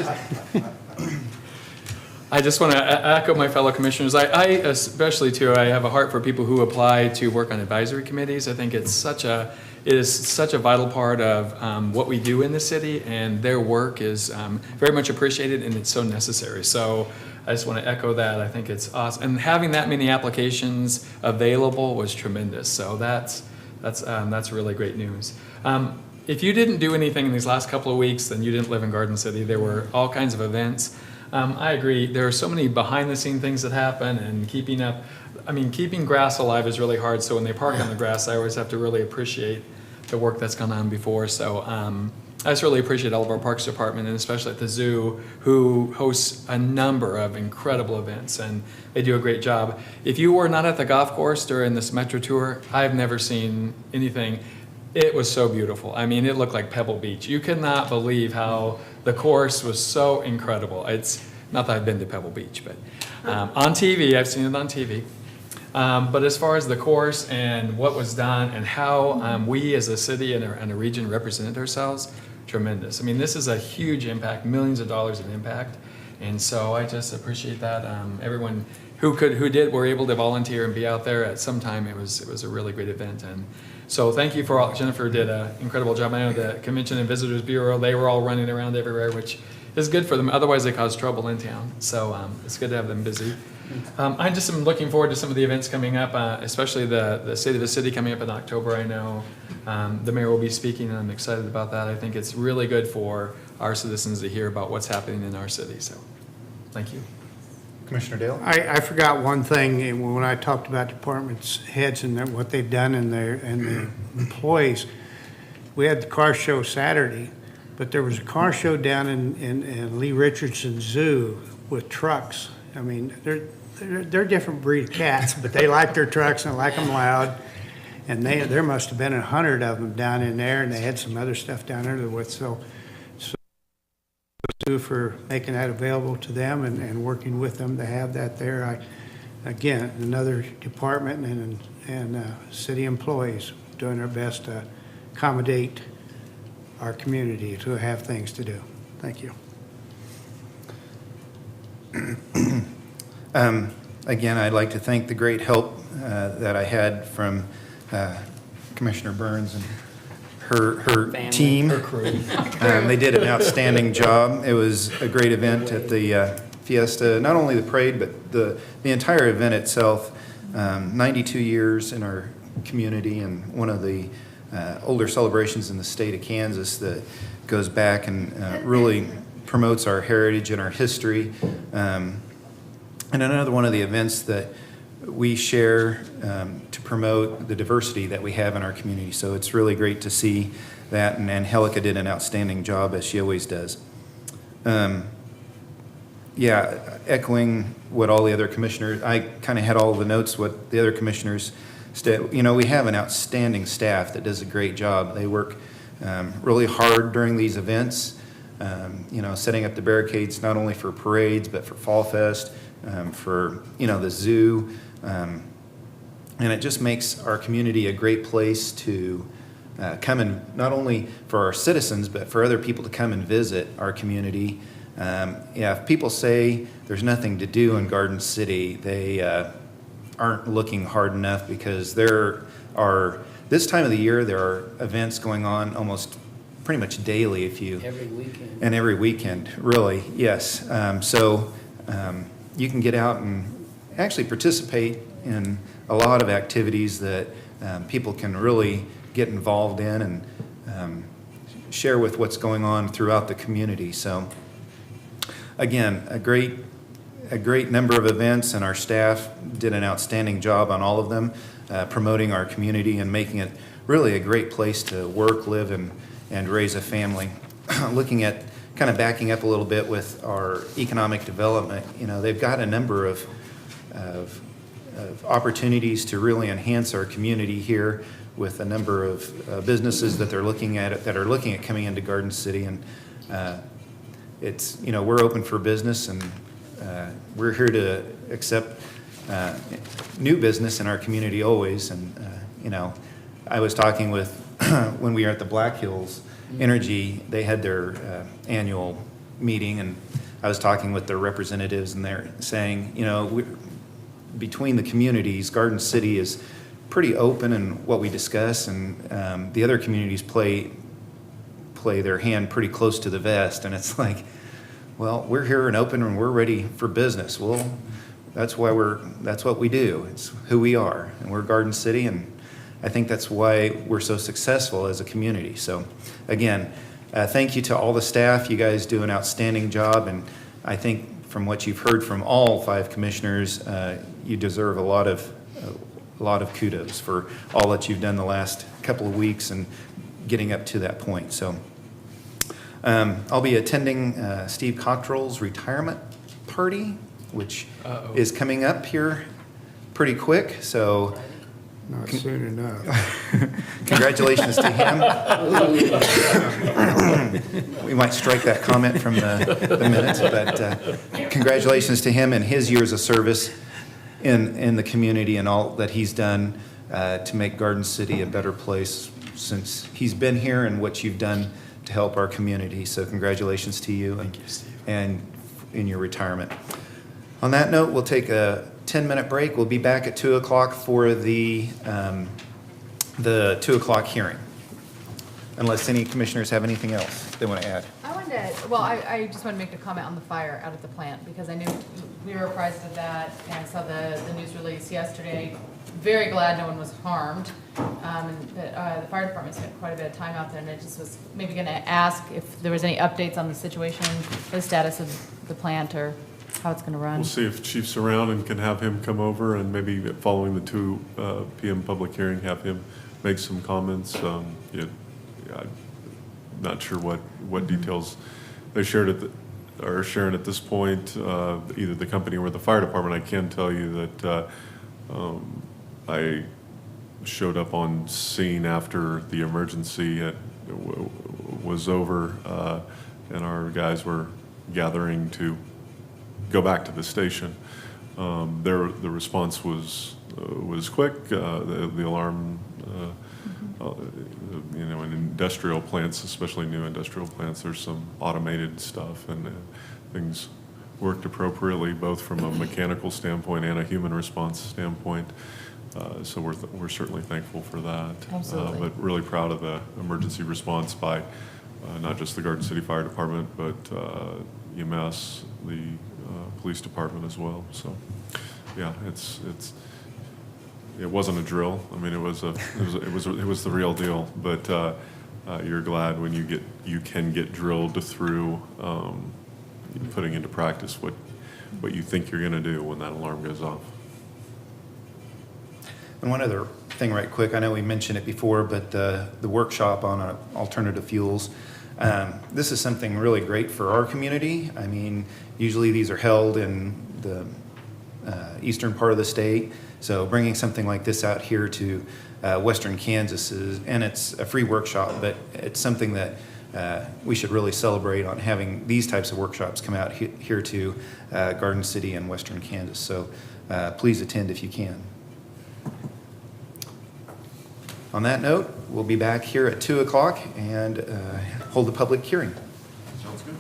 I just want to echo my fellow commissioners. I especially too, I have a heart for people who apply to work on advisory committees. I think it is such a vital part of what we do in the city, and their work is very much appreciated, and it's so necessary. So I just want to echo that. I think it's awesome, and having that many applications available was tremendous. So that's really great news. If you didn't do anything in these last couple of weeks, then you didn't live in Garden City. There were all kinds of events. I agree. There are so many behind-the-scene things that happen, and keeping grass alive is really hard. So when they park on the grass, I always have to really appreciate the work that's gone on before. So I just really appreciate all of our Parks Department, and especially at the zoo, who hosts a number of incredible events, and they do a great job. If you were not at the golf course during this Metro Tour, I've never seen anything. It was so beautiful. I mean, it looked like Pebble Beach. You could not believe how the course was so incredible. It's not that I've been to Pebble Beach, but on TV, I've seen it on TV. But as far as the course and what was done and how we as a city and a region represented ourselves, tremendous. I mean, this is a huge impact, millions of dollars in impact. And so I just appreciate that. Everyone who were able to volunteer and be out there at some time. It was a really great event. And so thank you for all. Jennifer did an incredible job. I know the Convention and Visitors Bureau, they were all running around everywhere, which is good for them. Otherwise, they cause trouble in town. So it's good to have them busy. I just am looking forward to some of the events coming up, especially the State of the City coming up in October. I know the mayor will be speaking, and I'm excited about that. I think it's really good for our citizens to hear about what's happening in our city. So thank you. Commissioner Dale? I forgot one thing when I talked about departments heads and what they've done and their employees. We had the car show Saturday, but there was a car show down in Lee Richardson Zoo with trucks. I mean, they're different breed of cats, but they like their trucks and like them loud. And there must have been 100 of them down in there, and they had some other stuff down there with. So for making that available to them and working with them to have that there. Again, another department and city employees doing their best to accommodate our community to have things to do. Thank you. Again, I'd like to thank the great help that I had from Commissioner Burns and her team. Her crew. They did an outstanding job. It was a great event at the Fiesta, not only the parade, but the entire event itself. 92 years in our community, and one of the older celebrations in the state of Kansas that goes back and really promotes our heritage and our history. And another one of the events that we share to promote the diversity that we have in our community. So it's really great to see that, and Angelica did an outstanding job, as she always does. Yeah, echoing what all the other commissioners, I kind of had all the notes, what the other commissioners, we have an outstanding staff that does a great job. They work really hard during these events, setting up the barricades not only for parades, but for Fall Fest, for, the zoo. And it just makes our community a great place to come and, not only for our citizens, but for other people to come and visit our community. If people say there's nothing to do in Garden City, they aren't looking hard enough, because this time of the year, there are events going on almost pretty much daily. Every weekend. And every weekend, really, yes. You can get out and actually participate in a lot of activities that people can really get involved in and share with what's going on throughout the community. So again, a great number of events, and our staff did an outstanding job on all of them, promoting our community and making it really a great place to work, live, and raise a family. Looking at kind of backing up a little bit with our economic development, they've got a number of opportunities to really enhance our community here, with a number of businesses that are looking at coming into Garden City. And it's, we're open for business, and we're here to accept new business in our community always. And I was talking with when we were at the Black Hills Energy, they had their annual meeting, and I was talking with their representatives, and they're saying, between the communities, Garden City is pretty open in what we discuss, and the other communities play their hand pretty close to the vest. And it's like, well, we're here and open, and we're ready for business. Well, that's what we do. It's who we are, and we're Garden City, and I think that's why we're so successful as a community. So again, thank you to all the staff. You guys do an outstanding job, and I think from what you've heard from all 5 commissioners, you deserve a lot of kudos for all that you've done the last couple of weeks and getting up to that point. So I'll be attending Steve Cottrell's retirement party, which is coming up here pretty quick. So Not soon enough. congratulations to him. We might strike that comment from the minutes, but congratulations to him and his years of service in the community and all that he's done to make Garden City a better place since he's been here, and what you've done to help our community. So congratulations to you. Thank you, Steve. And in your retirement. On that note, we'll take a 10-minute break. We'll be back at 2 o'clock for the 2 o'clock hearing, unless any commissioners have anything else they want to add. I wanted to, well, I just want to make a comment on the fire out at the plant, because I knew we were apprised of that, and I saw the news release yesterday. Very glad no one was harmed, and that the fire department spent quite a bit of time out there, and I just was maybe going to ask if there was any updates on the situation, the status of the plant, or how it's going to run. We'll see if Chief's around and can have him come over, and maybe following the 2 PM public hearing, have him make some comments. I'm not sure what details they are sharing at this point, either the company or the fire department. I can tell you that I showed up on scene after the emergency was over, and our guys were gathering to go back to the station. The response was quick. The alarm, in industrial plants, especially new industrial plants, there's some automated stuff, and things worked appropriately, both from a mechanical standpoint and a human response standpoint. So we're certainly thankful for that. Absolutely. But really proud of the emergency response by not just the Garden City Fire Department, but EMS, the police department as well. So, yeah, it wasn't a drill. I mean, it was the real deal. But you're glad when you can get drilled through putting into practice what you think you're going to do when that alarm goes off. And one other thing right quick, I know we mentioned it before, but the workshop on alternative fuels, this is something really great for our community. I mean, usually these are held in the eastern part of the state, so bringing something like this out here to western Kansas and it's a free workshop, but it's something that we should really celebrate on having these types of workshops come out here to Garden City and western Kansas. So please attend if you can. On that note, we'll be back here at 2 o'clock and hold a public hearing. Sounds good.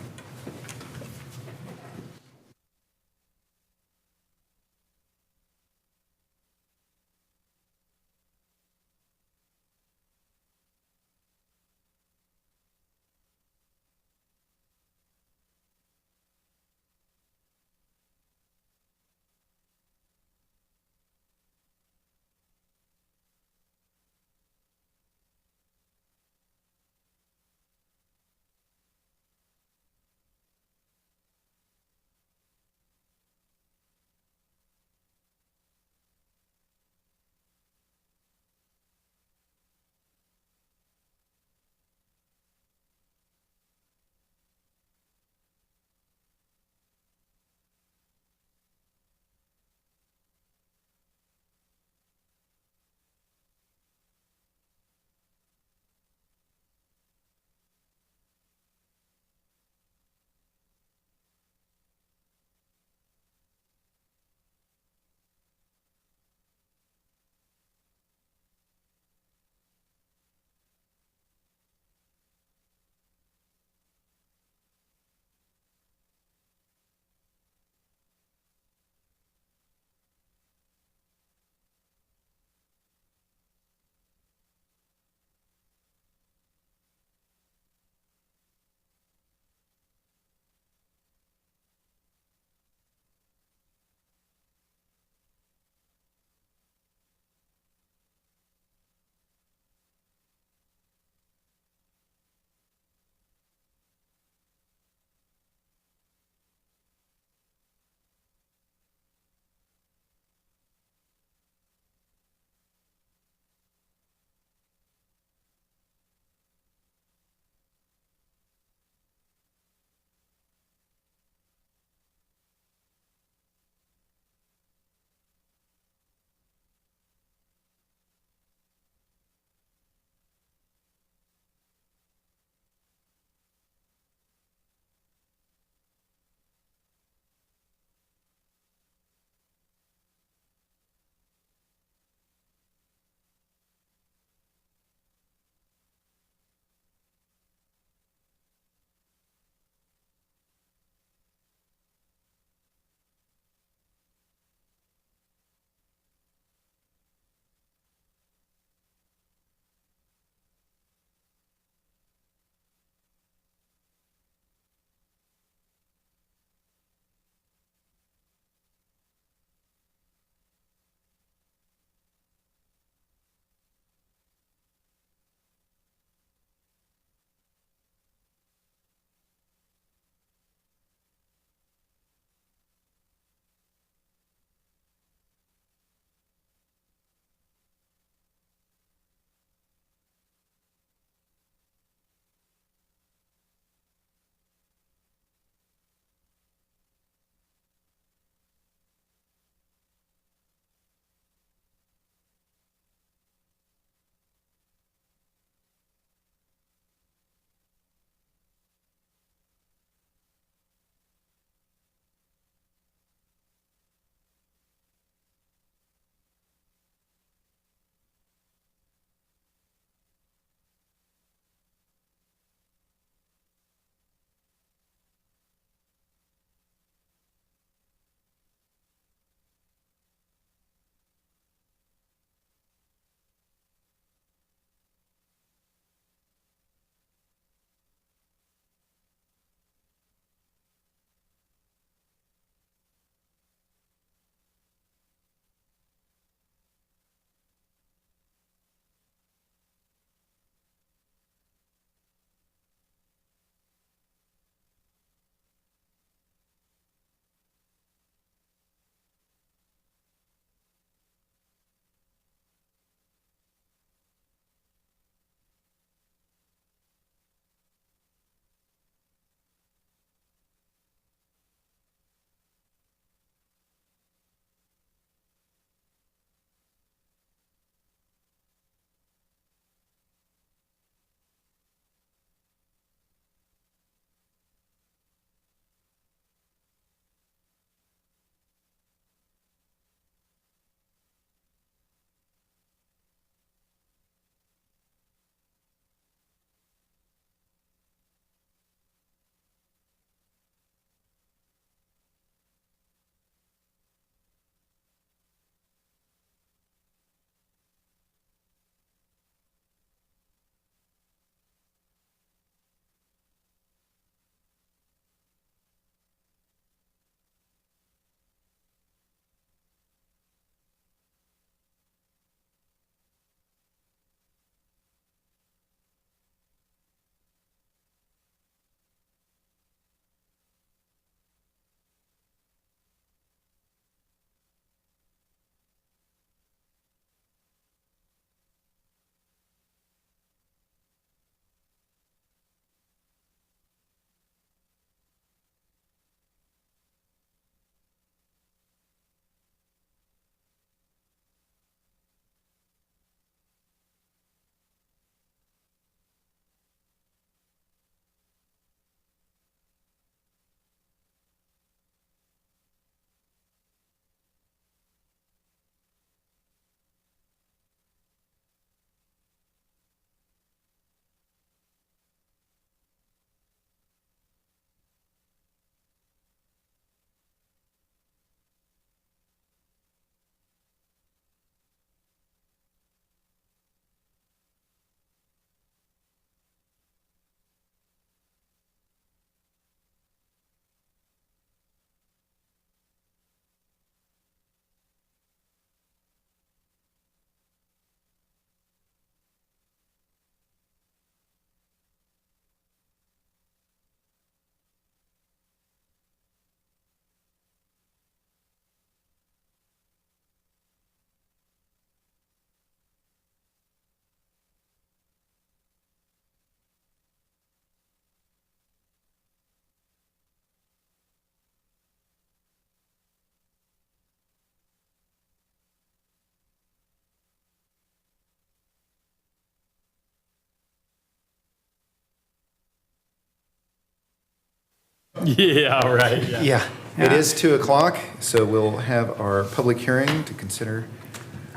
Yeah, right. Yeah, it is 2 o'clock, so we'll have our public hearing to consider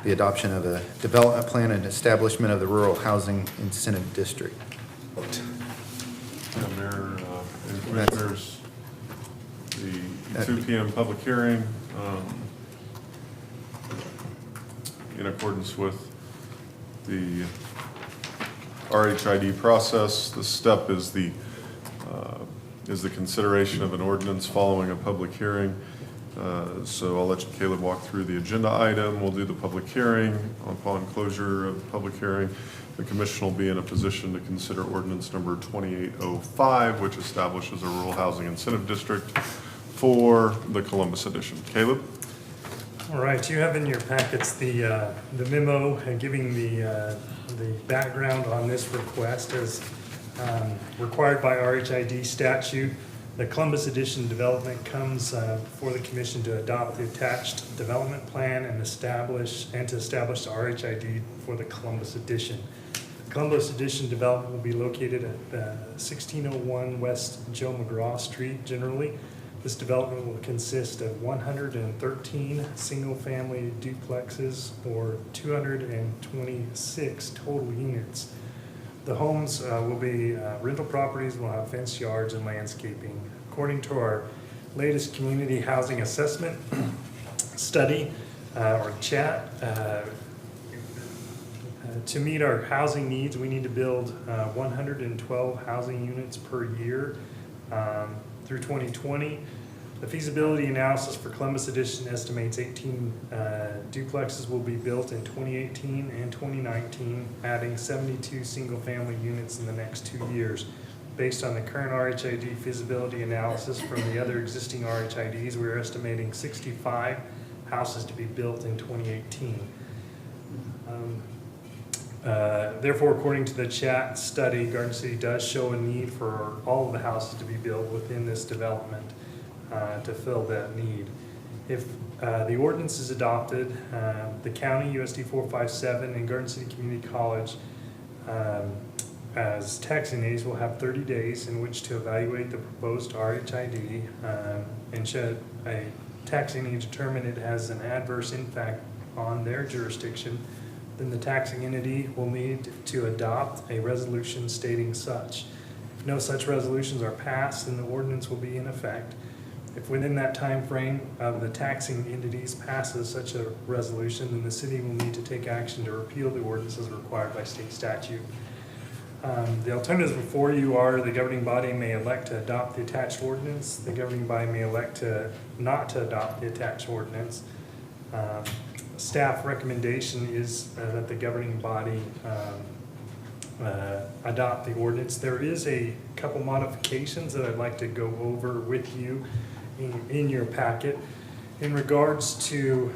the adoption of a development plan and establishment of the Rural Housing Incentive District. Mayor and Commissioners, the 2 PM public hearing, in accordance with the RHID process, the step is the consideration of an ordinance following a public hearing. So I'll let you, Caleb, walk through the agenda item. We'll do the public hearing. Upon closure of the public hearing, the commission will be in a position to consider ordinance number 2805, which establishes a rural housing incentive district for the Columbus edition. Caleb? All right, you have in your packets the memo giving the background on this request as required by RHID statute. The Columbus Edition development comes before the commission to adopt the attached development plan and to establish the RHID for the Columbus Edition. The Columbus Edition development will be located at 1601 West Joe McGraw Street generally. This development will consist of 113 single-family duplexes or 226 total units. The homes will be rental properties, will have fenced yards and landscaping. According to our latest community housing assessment study or chat, to meet our housing needs, we need to build 112 housing units per year through 2020. The feasibility analysis for Columbus Edition estimates 18 duplexes will be built in 2018 and 2019, adding 72 single-family units in the next 2 years. Based on the current RHID feasibility analysis from the other existing RHIDs, we're estimating 65 houses to be built in 2018. Therefore, according to the chat study, Garden City does show a need for all of the houses to be built within this development to fill that need. If the ordinance is adopted, the county, USD 457, and Garden City Community College as taxing aides will have 30 days in which to evaluate the proposed RHID and should a taxing aide determine it has an adverse impact on their jurisdiction, then the taxing entity will need to adopt a resolution stating such. If no such resolutions are passed, then the ordinance will be in effect. If within that time frame of the taxing entities passes such a resolution, then the city will need to take action to repeal the ordinance as required by state statute. The alternatives before you are the governing body may elect to adopt the attached ordinance. The governing body may elect not to adopt the attached ordinance. Staff recommendation is that the governing body adopt the ordinance. There is a couple modifications that I'd like to go over with you in your packet. In regards to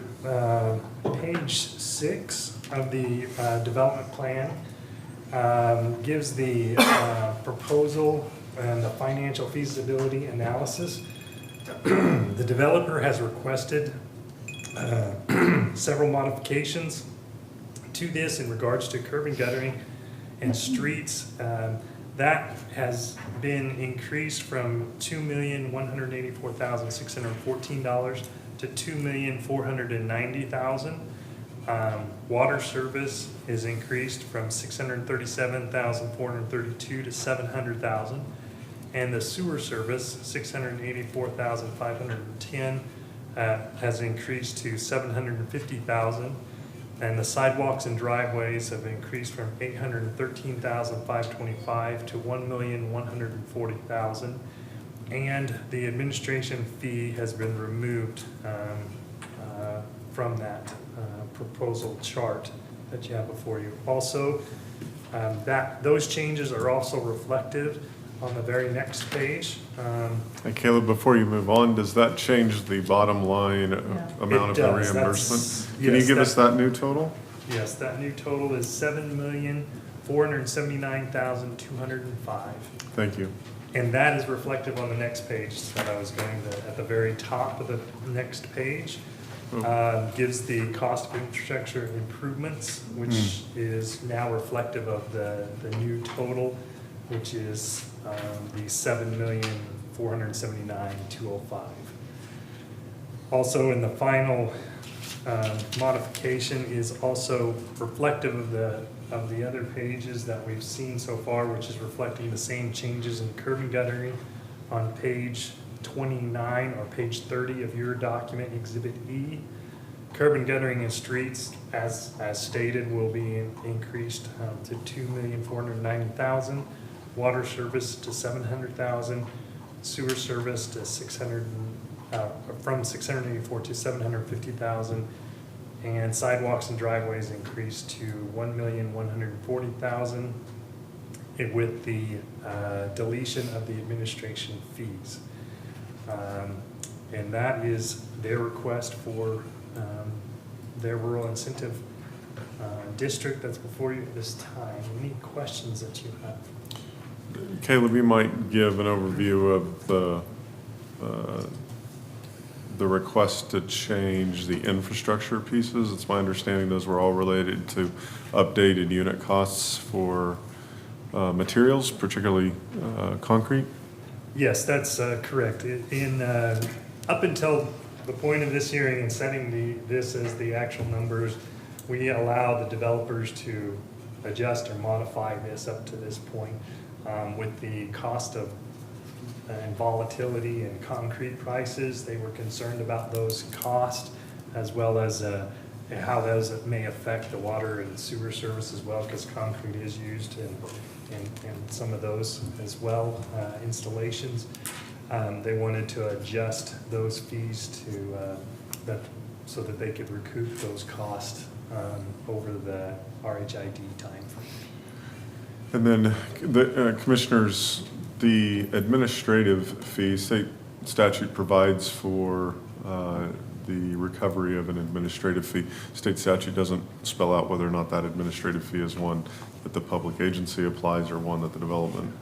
page 6 of the development plan, gives the proposal and the financial feasibility analysis. The developer has requested several modifications to this in regards to curb and guttering and streets. That has been increased from $2,184,614 to $2,490,000. Water service is increased from $637,432 to $700,000, and the sewer service $684,510 has increased to $750,000, and the sidewalks and driveways have increased from $813,525 to $1,140,000, and the administration fee has been removed from that proposal chart that you have before you. Also, those changes are also reflective on the very next page. And Caleb, before you move on, does that change the bottom line amount of the reimbursement? Can you give us that new total? Yes, that new total is $7,479,205. Thank you. And that is reflective on the next page that I was going to, at the very top of the next page. Gives the cost of infrastructure improvements, which is now reflective of the new total, which is the $7,479,205. $479,205. Also, in the final modification is also reflective of the other pages that we've seen so far, which is reflecting the same changes in curb and guttering on page 29 or page 30 of your document, Exhibit E. Curb and guttering in streets, as stated, will be increased to $2,490,000. Water service to $700,000. Sewer service to from $684,000 to $750,000. And sidewalks and driveways increased to $1,140,000 with the deletion of the administration fees. And that is their request for their rural incentive district that's before you at this time. Any questions that you have? Caleb, you might give an overview of the request to change the infrastructure pieces. It's my understanding those were all related to updated unit costs for materials, particularly concrete. Yes, that's correct. Up until the point of this hearing and setting this as the actual numbers, we allow the developers to adjust or modify this up to this point. With the cost of and volatility in concrete prices, they were concerned about those costs as well as how those may affect the water and sewer service as well, because concrete is used in some of those as well, installations. They wanted to adjust those fees to so that they could recoup those costs over the RHID time frame. And then the commissioners, the administrative fee, state statute provides for the recovery of an administrative fee. State statute doesn't spell out whether or not that administrative fee is one that the public agency applies or one that the development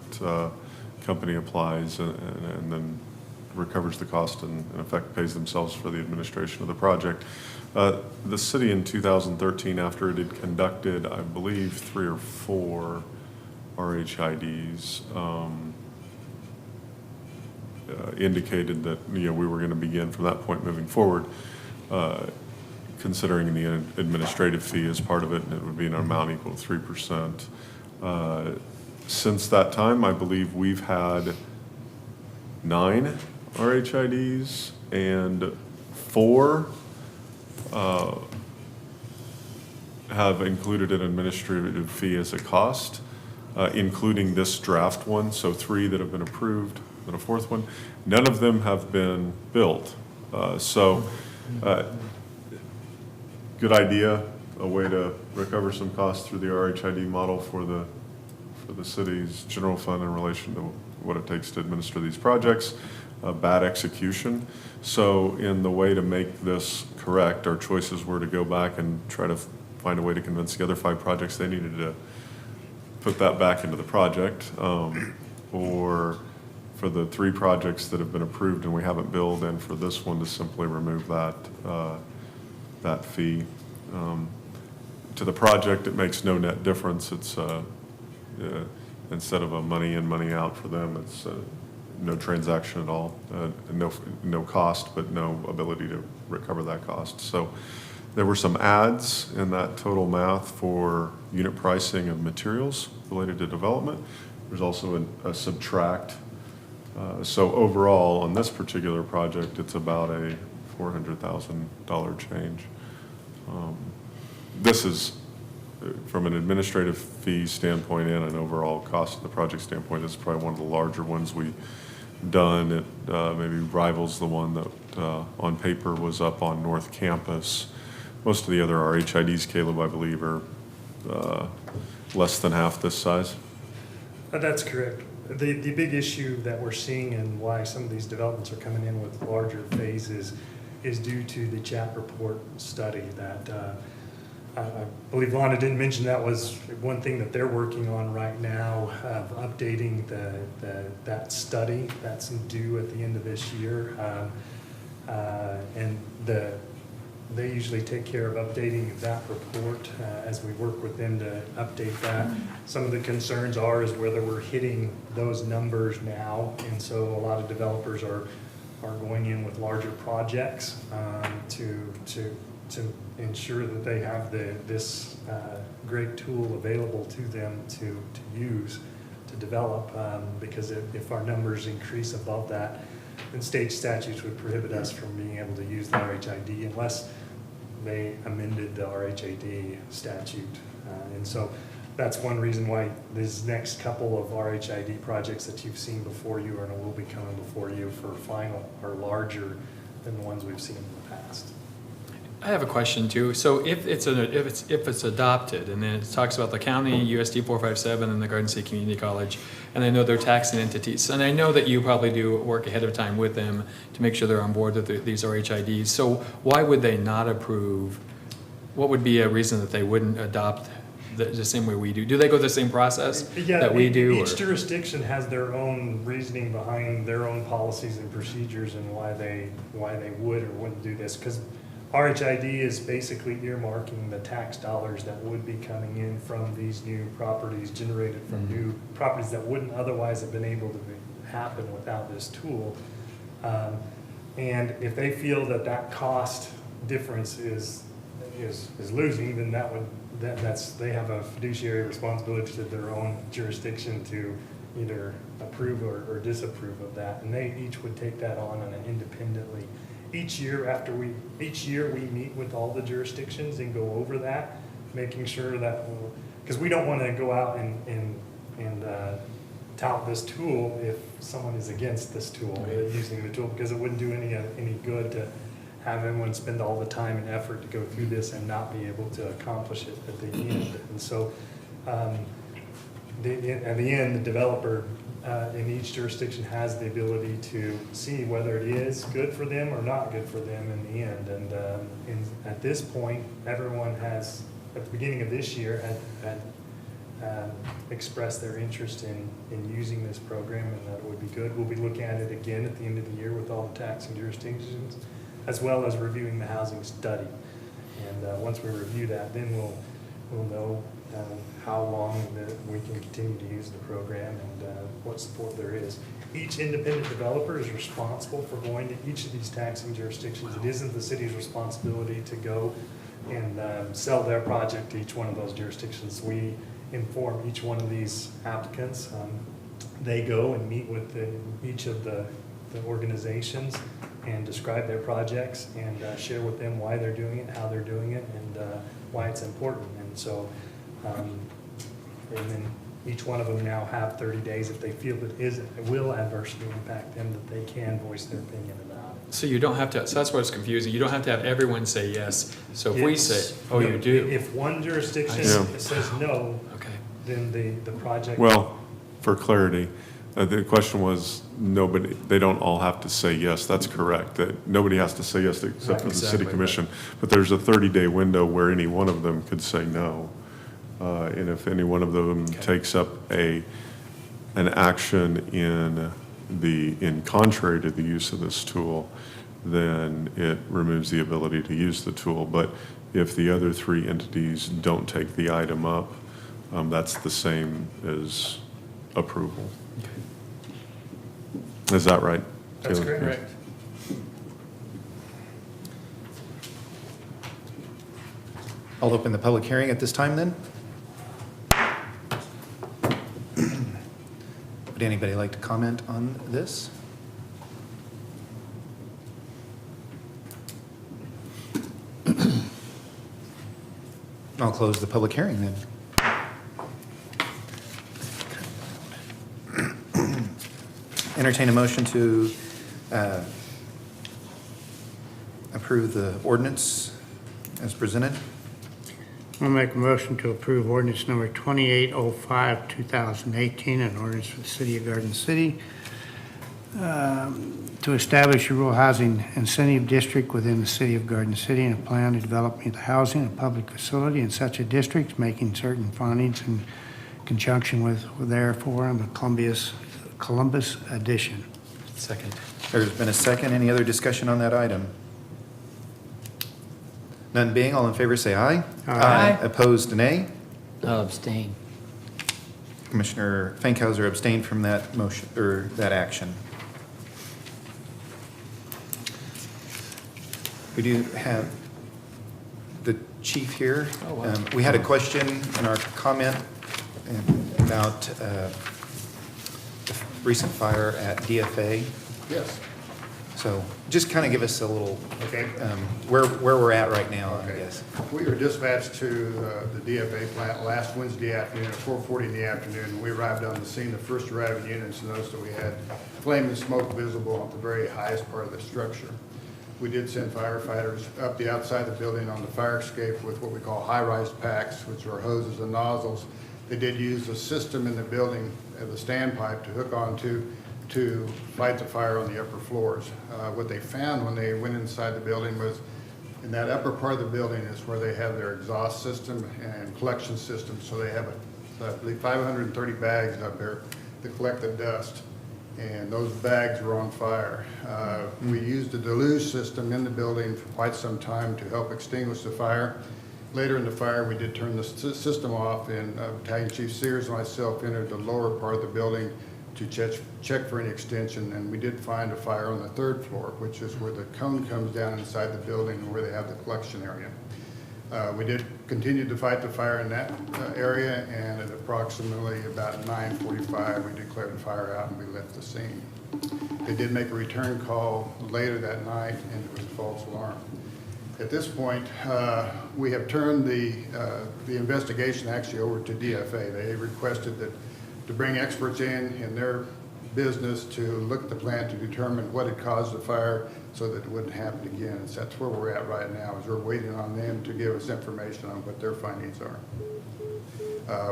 company applies and then recovers the cost and in effect pays themselves for the administration of the project. The city in 2013, after it had conducted, I believe, 3 or 4 RHIDs, indicated that we were going to begin from that point moving forward, considering the administrative fee as part of it, and it would be an amount equal to 3%. Since that time, I believe we've had 9 RHIDs and 4 have included an administrative fee as a cost, including this draft one, so 3 that have been approved, and a 4th one. None of them have been built. Good idea, a way to recover some costs through the RHID model for the city's general fund in relation to what it takes to administer these projects. Bad execution. So in the way to make this correct, our choices were to go back and try to find a way to convince the other 5 projects they needed to put that back into the project, or for the 3 projects that have been approved and we haven't billed, and for this one to simply remove that fee. To the project, it makes no net difference. It's instead of a money in, money out for them, it's no transaction at all, no cost, but no ability to recover that cost. So there were some adds in that total math for unit pricing of materials related to development. There's also a subtract. So overall, on this particular project, it's about a $400,000 change. This is, from an administrative fee standpoint and an overall cost of the project standpoint, this is probably one of the larger ones we've done. It maybe rivals the one that on paper was up on North Campus. Most of the other RHIDs, Caleb, I believe, are less than half this size. That's correct. The big issue that we're seeing and why some of these developments are coming in with larger phases is due to the chat report study that I believe Lana didn't mention. That was one thing that they're working on right now, of updating that study that's due at the end of this year. And they usually take care of updating that report as we work with them to update that. Some of the concerns is whether we're hitting those numbers now, and so a lot of developers are going in with larger projects to ensure that they have this great tool available to them to use to develop, because if our numbers increase above that, then state statutes would prohibit us from being able to use the RHID unless they amended the RHID statute. And so that's one reason why these next couple of RHID projects that you've seen before you and will be coming before you for final are larger than the ones we've seen in the past. I have a question too. So if it's adopted, and then it talks about the county, USD 457, and the Garden City Community College, and I know they're taxing entities, and I know that you probably do work ahead of time with them to make sure they're on board with these RHIDs. So why would they not approve? What would be a reason that they wouldn't adopt the same way we do? Do they go the same process that we do? Each jurisdiction has their own reasoning behind their own policies and procedures and why they would or wouldn't do this. Because RHID is basically earmarking the tax dollars that would be coming in from these new properties generated from new properties that wouldn't otherwise have been able to happen without this tool. And if they feel that cost difference is losing, then they have a fiduciary responsibility to their own jurisdiction to either approve or disapprove of that. And they each would take that on independently. Each year we meet with all the jurisdictions and go over that, making sure that, because we don't want to go out and tout this tool if someone is against this tool, using the tool, because it wouldn't do any good to have everyone spend all the time and effort to go through this and not be able to accomplish it at the end. And so at the end, the developer in each jurisdiction has the ability to see whether it is good for them or not good for them in the end. And at this point, everyone has, at the beginning of this year, had expressed their interest in using this program, and that it would be good. We'll be looking at it again at the end of the year with all the taxing jurisdictions, as well as reviewing the housing study. And once we review that, then we'll know how long that we can continue to use the program and what support there is. Each independent developer is responsible for going to each of these taxing jurisdictions. It isn't the city's responsibility to go and sell their project to each one of those jurisdictions. We inform each one of these applicants. They go and meet with each of the organizations and describe their projects and share with them why they're doing it, how they're doing it, and why it's important. And so, and then each one of them now have 30 days if they feel that it will adversely impact them, that they can voice their opinion about it. So you don't have to, so that's what's confusing. You don't have to have everyone say yes. So if we say, oh, no, you do? If one jurisdiction says no, then the project. Well, for clarity, the question was they don't all have to say yes. That's correct. That nobody has to say yes except for the city commission. But there's a 30-day window where any one of them could say no. And if any one of them takes up an action in contrary to the use of this tool, then it removes the ability to use the tool. But if the other three entities don't take the item up, that's the same as approval. Is that right? That's Taylor? correct. I'll open the public hearing at this time then. Would anybody like to comment on this? I'll close the public hearing then. Entertain a motion to approve the ordinance as presented. I'll make a motion to approve ordinance number 2805, 2018, an ordinance for the city of Garden City to establish a rural housing incentive district within the city of Garden City and a plan to develop the housing and public facility in such a district, making certain findings in conjunction with therefore and the Columbus addition. Second. There's been a second. Any other discussion on that item? None being, all in favor say aye. Aye. Opposed, nay. I'll abstain. Commissioner Fankhauser abstained from that motion, or that action. We do have the chief here. Oh, wow. We had a question in our comment about the recent fire at DFA. Yes. So just kind of give us a little, Okay. where we're at right now, I guess. We were dispatched to the DFA plant last Wednesday afternoon at 4:40 in the afternoon. We arrived on the scene, the first arriving units noticed that we had flame and smoke visible at the very highest part of the structure. We did send firefighters up the outside of the building on the fire escape with what we call high-rise packs, which are hoses and nozzles. They did use a system in the building, the standpipe, to hook onto to fight the fire on the upper floors. What they found when they went inside the building was in that upper part of the building is where they have their exhaust system and collection system. So they have, I believe, 530 bags up there that collect the dust. And those bags were on fire. We used a deluge system in the building for quite some time to help extinguish the fire. Later in the fire, we did turn the system off, and Battalion Chief Sears and myself entered the lower part of the building to check for any extension, and we did find a fire on the third floor, which is where the cone comes down inside the building and where they have the collection area. We did continue to fight the fire in that area, and at approximately about 9:45, we declared the fire out and we left the scene. They did make a return call later that night, and it was a false alarm. At this point, we have turned the investigation actually over to DFA. They requested that to bring experts in their business to look at the plant to determine what had caused the fire so that it wouldn't happen again. So that's where we're at right now, is we're waiting on them to give us information on what their findings are.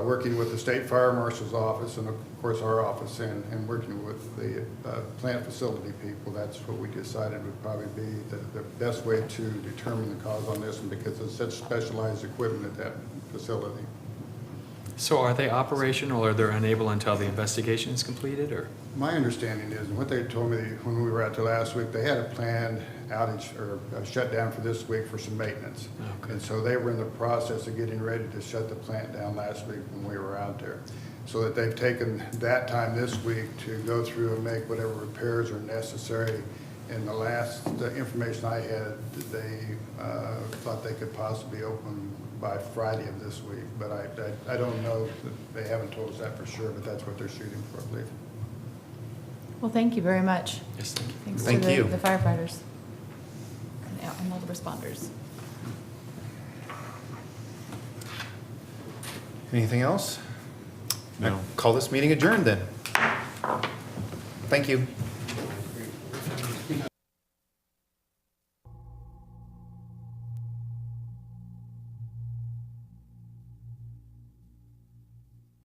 Working with the State Fire Marshal's office and of course our office and working with the plant facility people, that's what we decided would probably be the best way to determine the cause on this one, because it's such specialized equipment at that facility. So are they operational, or they're unable until the investigation is completed, or? My understanding is, and what they told me when we were out there last week, they had a planned outage or a shutdown for this week for some maintenance. Okay. And so they were in the process of getting ready to shut the plant down last week when we were out there. So that they've taken that time this week to go through and make whatever repairs are necessary. And the information I had, they thought they could possibly open by Friday of this week. But I don't know, they haven't told us that for sure, but that's what they're shooting for, I believe. Well, thank you very much. Yes, thank you. Thanks Thank to you. the firefighters and all the responders. Anything else? No. I call this meeting adjourned then. Thank you.